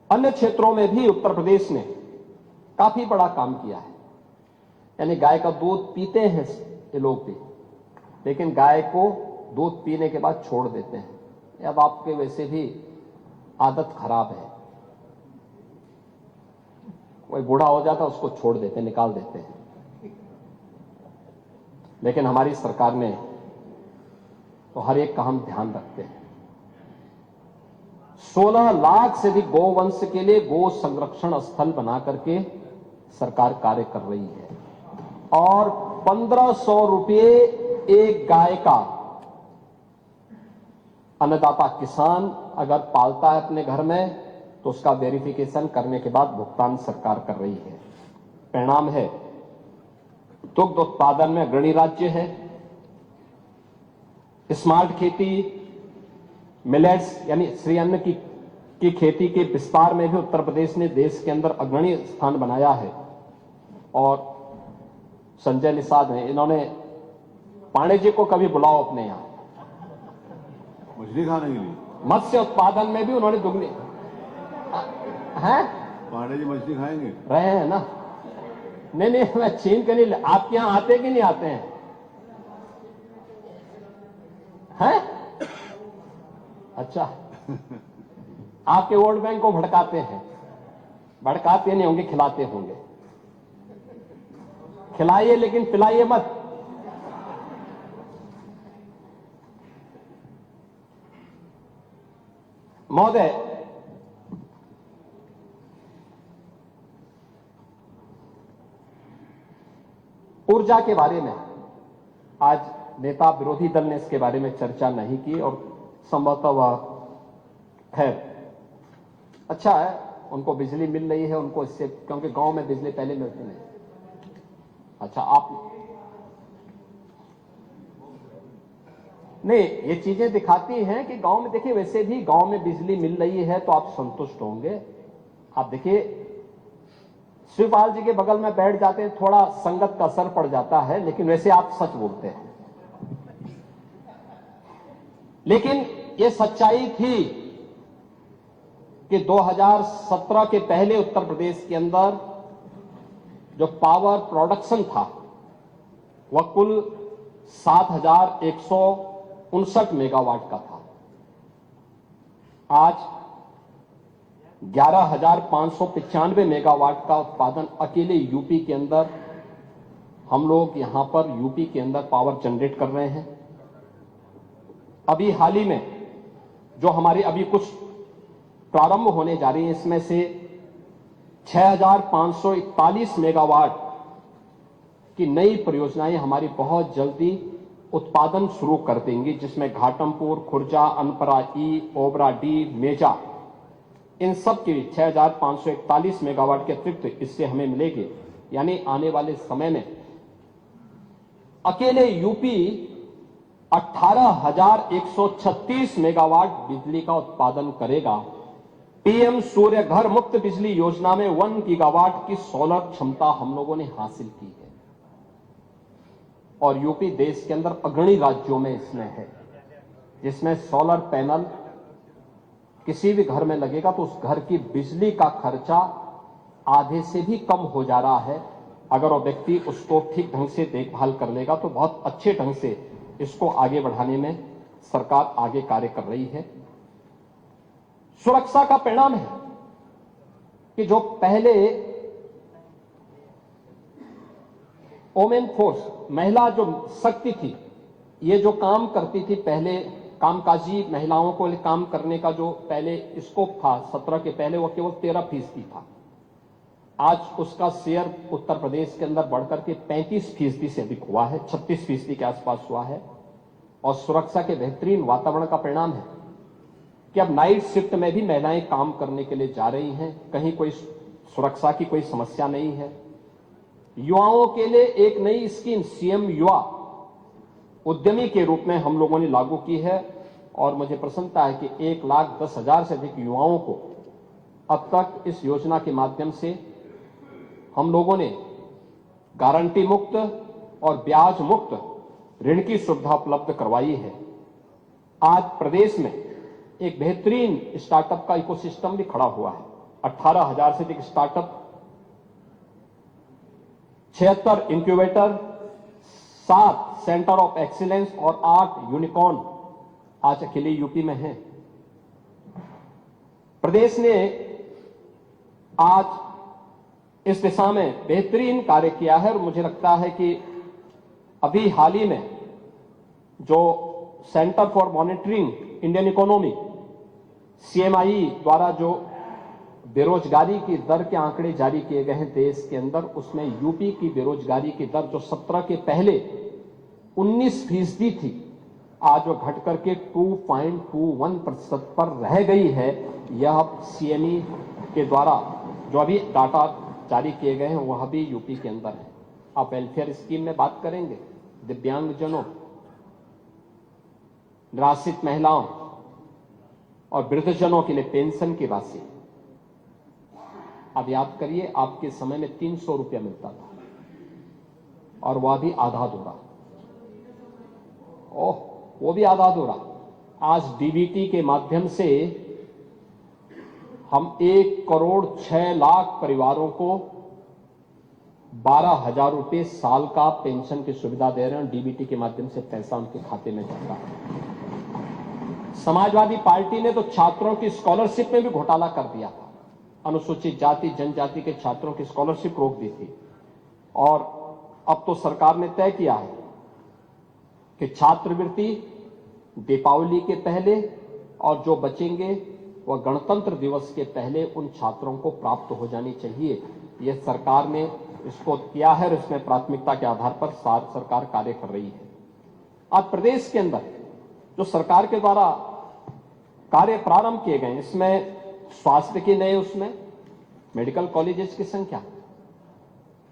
अन्य क्षेत्रों में भी उत्तर प्रदेश ने काफी बड़ा काम किया है। यानी गाय का दूध पीते हैं ये लोग भी, लेकिन गाय को दूध पीने के बाद छोड़ देते हैं। अब आपके वैसे भी आदत खराब है, कोई बूढ़ा हो जाता है उसको छोड़ देते, निकाल देते हैं। लेकिन हमारी सरकार ने तो हर एक का हम ध्यान रखते हैं। 16 लाख से अधिक गोवंश के लिए गो संरक्षण स्थल बना करके सरकार कार्य कर रही है और 1500 रुपये एक गाय का अन्नदाता किसान अगर पालता है अपने घर में तो उसका वेरिफिकेशन करने के बाद भुगतान सरकार कर रही है। परिणाम है दुग्ध उत्पादन में अग्रणी राज्य है। स्मार्ट खेती, मिलेट्स यानी श्री अन्न की खेती के विस्तार में भी उत्तर प्रदेश ने देश के अंदर अग्रणी स्थान बनाया है। और संजय निषाद हैं, इन्होंने पांडे जी को कभी बुलाओ अपने यहां मछली खाने के लिए। मत्स्य उत्पादन में भी उन्होंने दुगनी है। पांडे जी मछली खाएंगे? रहे हैं ना? नहीं, मैं छीन के नहीं। आपके यहां आते कि नहीं आते हैं? हैं? अच्छा, आपके वोट बैंक को भड़काते हैं। भड़काते नहीं होंगे, खिलाते होंगे। खिलाइए लेकिन पिलाइए मत। महोदय, ऊर्जा के बारे में आज नेता विरोधी दल ने इसके बारे में चर्चा नहीं की और संभवतः वह खैर अच्छा है, उनको बिजली मिल रही है, उनको इससे, क्योंकि गांव में बिजली पहले मिलती नहीं। अच्छा, आप नहीं, ये चीजें दिखाती हैं कि गांव में, देखिए वैसे भी गांव में बिजली मिल रही है तो आप संतुष्ट होंगे। आप देखिए शिवपाल जी के बगल में बैठ जाते हैं, थोड़ा संगत का असर पड़ जाता है, लेकिन वैसे आप सच बोलते हैं। लेकिन ये सच्चाई थी कि 2017 के पहले उत्तर प्रदेश के अंदर जो पावर प्रोडक्शन था वह कुल 7,159 मेगावाट का था। आज 11,595 मेगावाट का उत्पादन अकेले यूपी के अंदर, हम लोग यहां पर यूपी के अंदर पावर जनरेट कर रहे हैं। अभी हाल ही में जो हमारी अभी कुछ प्रारंभ होने जा रही है, इसमें से 6,541 मेगावाट की नई परियोजनाएं हमारी बहुत जल्दी उत्पादन शुरू कर देंगी, जिसमें घाटमपुर, खुर्जा, अनपरा ई, ओबरा डी, मेजा, इन सब की 6,541 मेगावाट के अतिरिक्त इससे हमें मिलेगी। यानी आने वाले समय में अकेले यूपी 18,136 मेगावाट बिजली का उत्पादन करेगा। पीएम सूर्य घर मुक्त बिजली योजना में 1 गीगावाट की सोलर क्षमता हम लोगों ने हासिल की है और यूपी देश के अंदर अग्रणी राज्यों में इसमें है, जिसमें सोलर पैनल किसी भी घर में लगेगा तो उस घर की बिजली का खर्चा आधे से भी कम हो जा रहा है। अगर वो व्यक्ति उसको ठीक ढंग से देखभाल कर लेगा तो बहुत अच्छे ढंग से इसको आगे बढ़ाने में सरकार आगे कार्य कर रही है। सुरक्षा का परिणाम है कि जो पहले वोमेन फोर्स, महिला जो शक्ति थी, ये जो काम करती थी पहले, कामकाजी महिलाओं को काम करने का जो पहले स्कोप था 17 के पहले, वो केवल 13% था। आज उसका शेयर उत्तर प्रदेश के अंदर बढ़कर के 35% से अधिक हुआ है, 36% के आसपास हुआ है। और सुरक्षा के बेहतरीन वातावरण का परिणाम है कि अब नाइट शिफ्ट में भी महिलाएं काम करने के लिए जा रही हैं, कहीं कोई सुरक्षा की कोई समस्या नहीं है। युवाओं के लिए एक नई स्कीम सीएम युवा उद्यमी के रूप में हम लोगों ने लागू की है और मुझे प्रसन्नता है कि 1,10,000 से अधिक युवाओं को अब तक इस योजना के माध्यम से हम लोगों ने गारंटी मुक्त और ब्याज मुक्त ऋण की सुविधा उपलब्ध करवाई है। आज प्रदेश में एक बेहतरीन स्टार्टअप का इकोसिस्टम भी खड़ा हुआ है। 18,000 से अधिक startup, 76 incubator, 7 centre of excellence और 8 यूनिकॉर्न आज अकेले यूपी में हैं। प्रदेश ने आज इस दिशा में बेहतरीन कार्य किया है और मुझे लगता है कि अभी हाल ही में जो centre for monitoring Indian economy CMI द्वारा जो बेरोजगारी की दर के आंकड़े जारी किए गए हैं देश के अंदर, उसमें यूपी की बेरोजगारी की दर जो 17 के पहले 19% थी, आज वो घट करके 2.21% पर रह गई है। यह सीएमई के द्वारा जो अभी डाटा जारी किए गए हैं वह भी यूपी के अंदर है। आप वेलफेयर स्कीम में बात करेंगे, दिव्यांगजनों, निराश्रित महिलाओं और वृद्धजनों के लिए पेंशन की राशि, अब याद करिए आपके समय में 300 रुपया मिलता था और वह भी आधा अधूरा, वो भी आधा अधूरा। आज डीबीटी के माध्यम से हम 1,06,00,000 परिवारों को 12,000 रुपये साल का पेंशन की सुविधा दे रहे हैं। डीबीटी के माध्यम से पैसा उनके खाते में जाता है। समाजवादी पार्टी ने तो छात्रों की स्कॉलरशिप में भी घोटाला कर दिया था, अनुसूचित जाति जनजाति के छात्रों की स्कॉलरशिप रोक दी थी और अब तो सरकार ने तय किया है कि छात्रवृत्ति दीपावली के पहले और जो बचेंगे वह गणतंत्र दिवस के पहले उन छात्रों को प्राप्त हो जानी चाहिए। यह सरकार ने इसको किया है और इसमें प्राथमिकता के आधार पर सरकार कार्य कर रही है। आज प्रदेश के अंदर जो सरकार के द्वारा कार्य प्रारंभ किए गए, इसमें स्वास्थ्य के नए, उसमें मेडिकल कॉलेजेस की संख्या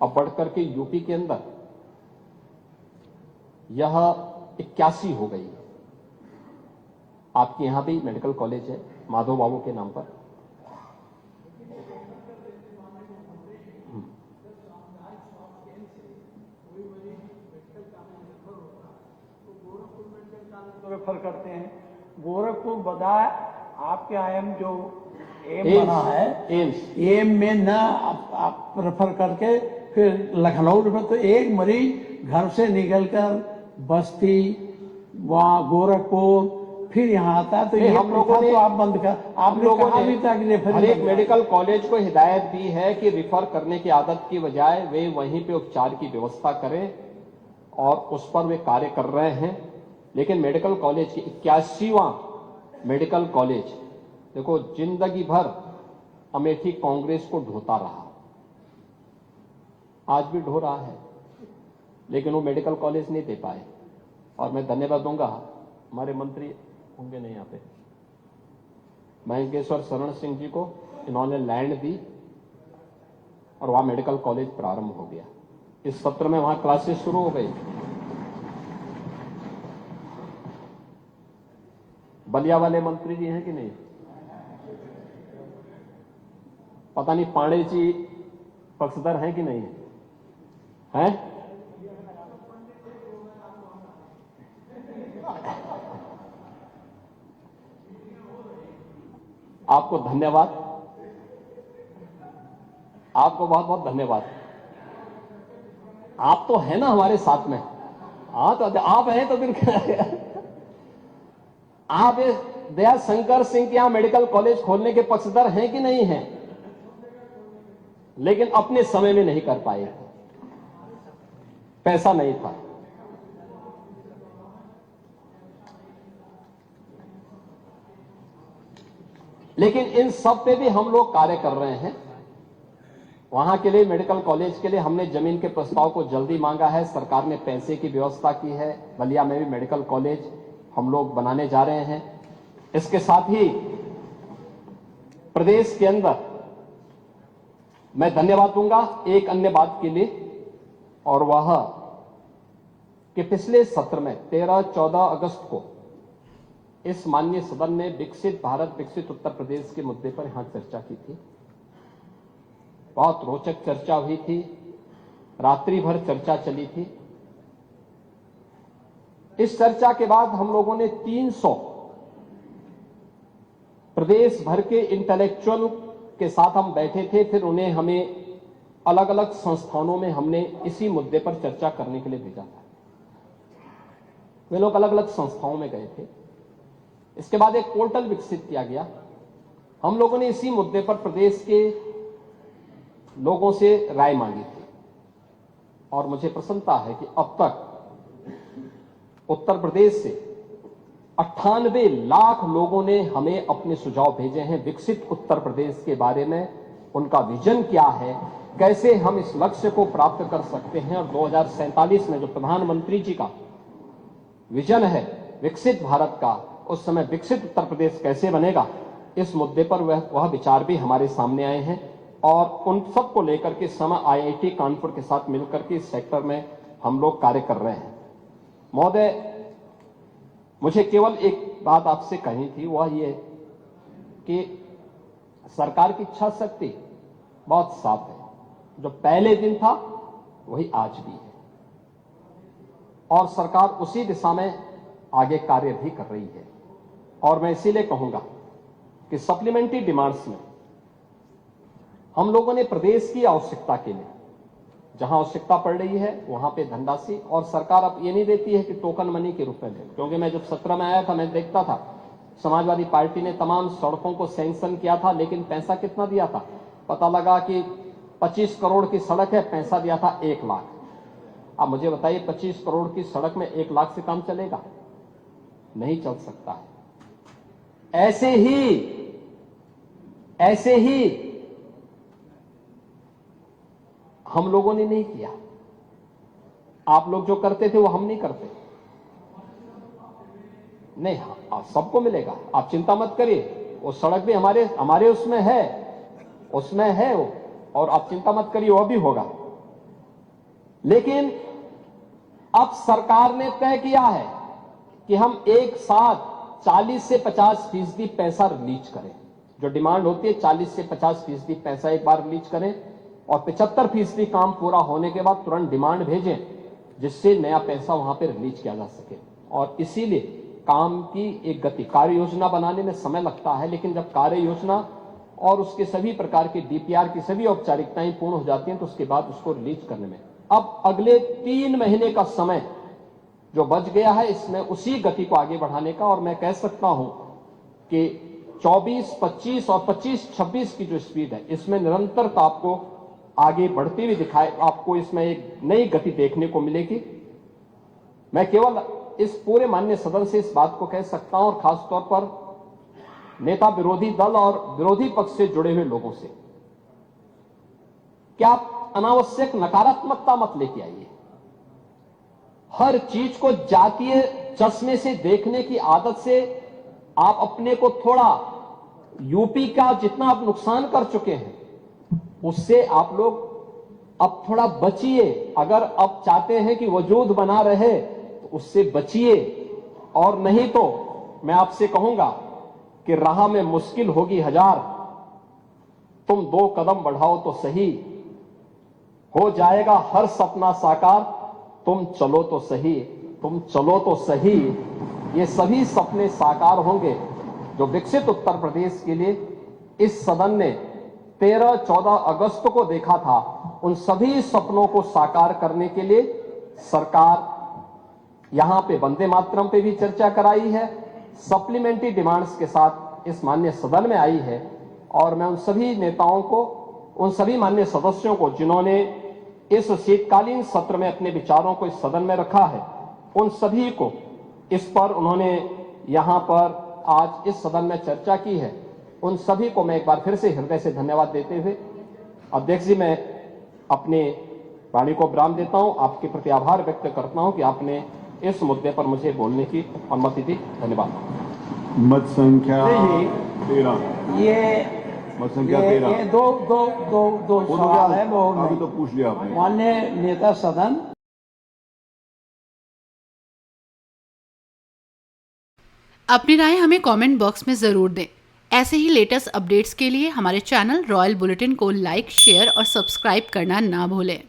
अब बढ़कर के यूपी के अंदर यह 81 हो गई है। आपके यहां भी मेडिकल कॉलेज है माधव बाबू के नाम पर। रेफर करते हैं गोरखपुर बजाय आपके आईएम जो एम बना है एम में न आप रेफर करके फिर लखनऊ रेफर, तो एक मरीज घर से निकलकर बस्ती वहाँ गोरखपुर फिर यहाँ आता है, तो ये हम लोगों ने तो आप बंद कर, आपने कहा भी था कि रेफर हर एक मेडिकल कॉलेज को हिदायत दी है कि रिफर करने की आदत की बजाय वे वहीं पे उपचार की व्यवस्था करें और उस पर वे कार्य कर रहे हैं। लेकिन मेडिकल कॉलेज की 81वां मेडिकल कॉलेज, देखो जिंदगी भर अमेठी कांग्रेस को ढोता रहा, आज भी ढो रहा है, लेकिन वो मेडिकल कॉलेज नहीं दे पाए। और मैं धन्यवाद दूंगा, हमारे मंत्री होंगे नहीं यहाँ पे, महेंकेश्वर शरण सिंह जी को, इन्होंने लैंड दी और वहां मेडिकल कॉलेज प्रारंभ हो गया। इस सत्र में वहां क्लासेस शुरू हो गई। बलिया वाले मंत्री जी हैं कि नहीं, पता नहीं पांडे जी पक्षधर हैं कि नहीं हैं? आपको धन्यवाद, आपको बहुत बहुत धन्यवाद। आप तो है ना हमारे साथ में। हाँ, तो आप हैं तो फिर आप दया शंकर सिंह के यहां मेडिकल कॉलेज खोलने के पक्षधर हैं कि नहीं हैं? लेकिन अपने समय में नहीं कर पाए, पैसा नहीं था। लेकिन इन सब पे भी हम लोग कार्य कर रहे हैं। वहां के लिए मेडिकल कॉलेज के लिए हमने जमीन के प्रस्ताव को जल्दी मांगा है, सरकार ने पैसे की व्यवस्था की है। बलिया में भी मेडिकल कॉलेज हम लोग बनाने जा रहे हैं। इसके साथ ही प्रदेश के अंदर मैं धन्यवाद दूंगा एक अन्य बात के लिए, और वह कि पिछले सत्र में 13-14 अगस्त को इस माननीय सदन ने विकसित भारत विकसित उत्तर प्रदेश के मुद्दे पर यहां चर्चा की थी। बहुत रोचक चर्चा हुई थी, रात्रि भर चर्चा चली थी। इस चर्चा के बाद हम लोगों ने 300 प्रदेश भर के इंटेलेक्चुअल के साथ हम बैठे थे। फिर उन्हें हमें अलग अलग संस्थानों में हमने इसी मुद्दे पर चर्चा करने के लिए भेजा था। वे लोग अलग अलग संस्थाओं में गए थे। इसके बाद एक पोर्टल विकसित किया गया। हम लोगों ने इसी मुद्दे पर प्रदेश के लोगों से राय मांगी थी, और मुझे प्रसन्नता है कि अब तक उत्तर प्रदेश से 98 लाख लोगों ने हमें अपने सुझाव भेजे हैं विकसित उत्तर प्रदेश के बारे में। उनका विजन क्या है, कैसे हम इस लक्ष्य को प्राप्त कर सकते हैं, और 2047 में जो प्रधानमंत्री जी का विजन है विकसित भारत का, उस समय विकसित उत्तर प्रदेश कैसे बनेगा, इस मुद्दे पर वह विचार भी हमारे सामने आए हैं। और उन सबको लेकर के समय आईआईटी कानपुर के साथ मिलकर के इस सेक्टर में हम लोग कार्य कर रहे हैं। महोदय, मुझे केवल एक बात आपसे कही थी, वह ये कि सरकार की इच्छा शक्ति बहुत साफ है। जो पहले दिन था वही आज भी है, और सरकार उसी दिशा में आगे कार्य भी कर रही है। और मैं इसीलिए कहूंगा कि सप्लीमेंट्री डिमांड्स में हम लोगों ने प्रदेश की आवश्यकता के लिए जहां आवश्यकता पड़ रही है वहां पे धनराशि, और सरकार अब ये नहीं देती है कि टोकन मनी के रूप में दे। क्योंकि मैं जब 17 में आया था, मैं देखता था समाजवादी पार्टी ने तमाम सड़कों को सैंक्शन किया था, लेकिन पैसा कितना दिया था? पता लगा कि 25 करोड़ की सड़क है, पैसा दिया था 1 लाख। आप मुझे बताइए 25 करोड़ की सड़क में 1 लाख से काम चलेगा? नहीं चल सकता है। ऐसे ही हम लोगों ने नहीं किया। आप लोग जो करते थे वो हम नहीं करते। नहीं, हाँ, सबको मिलेगा, आप चिंता मत करिए। वो सड़क भी हमारे उसमें है वो, और आप चिंता मत करिए, वो भी होगा। लेकिन अब सरकार ने तय किया है कि हम एक साथ 40 से 50% पैसा रिलीज करें। जो डिमांड होती है 40 से 50% पैसा एक बार रिलीज करें, और 75% काम पूरा होने के बाद तुरंत डिमांड भेजें, जिससे नया पैसा वहां पे रिलीज किया जा सके। और इसीलिए काम की एक गति, कार्य योजना बनाने में समय लगता है, लेकिन जब कार्य योजना और उसके सभी प्रकार के डीपीआर की सभी औपचारिकताएं पूर्ण हो जाती हैं तो उसके बाद उसको रिलीज करने में अब अगले 3 महीने का समय जो बच गया है, इसमें उसी गति को आगे बढ़ाने का, और मैं कह सकता हूं कि 24, 25 और 25, 26 की जो स्पीड है, इसमें निरंतरता आपको आगे बढ़ती हुई दिखाए, आपको इसमें एक नई गति देखने को मिलेगी। मैं केवल इस पूरे माननीय सदन से इस बात को कह सकता हूं, और खासतौर पर नेता विरोधी दल और विरोधी पक्ष से जुड़े हुए लोगों से, कि आप अनावश्यक नकारात्मकता मत लेके आइए। हर चीज को जातीय चश्मे से देखने की आदत से आप अपने को थोड़ा, यूपी का जितना आप नुकसान कर चुके हैं उससे आप लोग अब थोड़ा बचिए। अगर अब चाहते हैं कि वजूद बना रहे तो उससे बचिए, और नहीं तो मैं आपसे कहूंगा कि राह में मुश्किल होगी 1000, तुम 2 कदम बढ़ाओ तो सही, हो जाएगा हर सपना साकार, तुम चलो तो सही, तुम चलो तो सही। ये सभी सपने साकार होंगे जो विकसित उत्तर प्रदेश के लिए इस सदन ने 13-14 अगस्त को देखा था। उन सभी सपनों को साकार करने के लिए सरकार यहां पे वंदे मातरम पे भी चर्चा कराई है, सप्लीमेंट्री डिमांड्स के साथ इस माननीय सदन में आई है। और मैं उन सभी नेताओं को, उन सभी माननीय सदस्यों को जिन्होंने इस शीतकालीन सत्र में अपने विचारों को इस सदन में रखा है, उन सभी को इस पर उन्होंने यहां पर आज इस सदन में चर्चा की है, उन सभी को मैं एक बार फिर से हृदय से धन्यवाद देते हुए अध्यक्ष जी, मैं अपने वाणी को विराम देता हूं। आपके प्रति आभार व्यक्त करता हूं कि आपने इस मुद्दे पर मुझे बोलने की अनुमति दी। धन्यवाद। मत संख्या नहीं, 13। ये मत संख्या 13। ये दो सवाल है, वो अभी तो पूछ लिया आपने। माननीय नेता सदन, अपनी राय हमें कमेंट बॉक्स में ज़रूर दें। ऐसे ही लेटेस्ट अपडेट्स के लिए हमारे चैनल रॉयल बुलेटिन को लाइक, शेयर और सब्सक्राइब करना ना भूलें।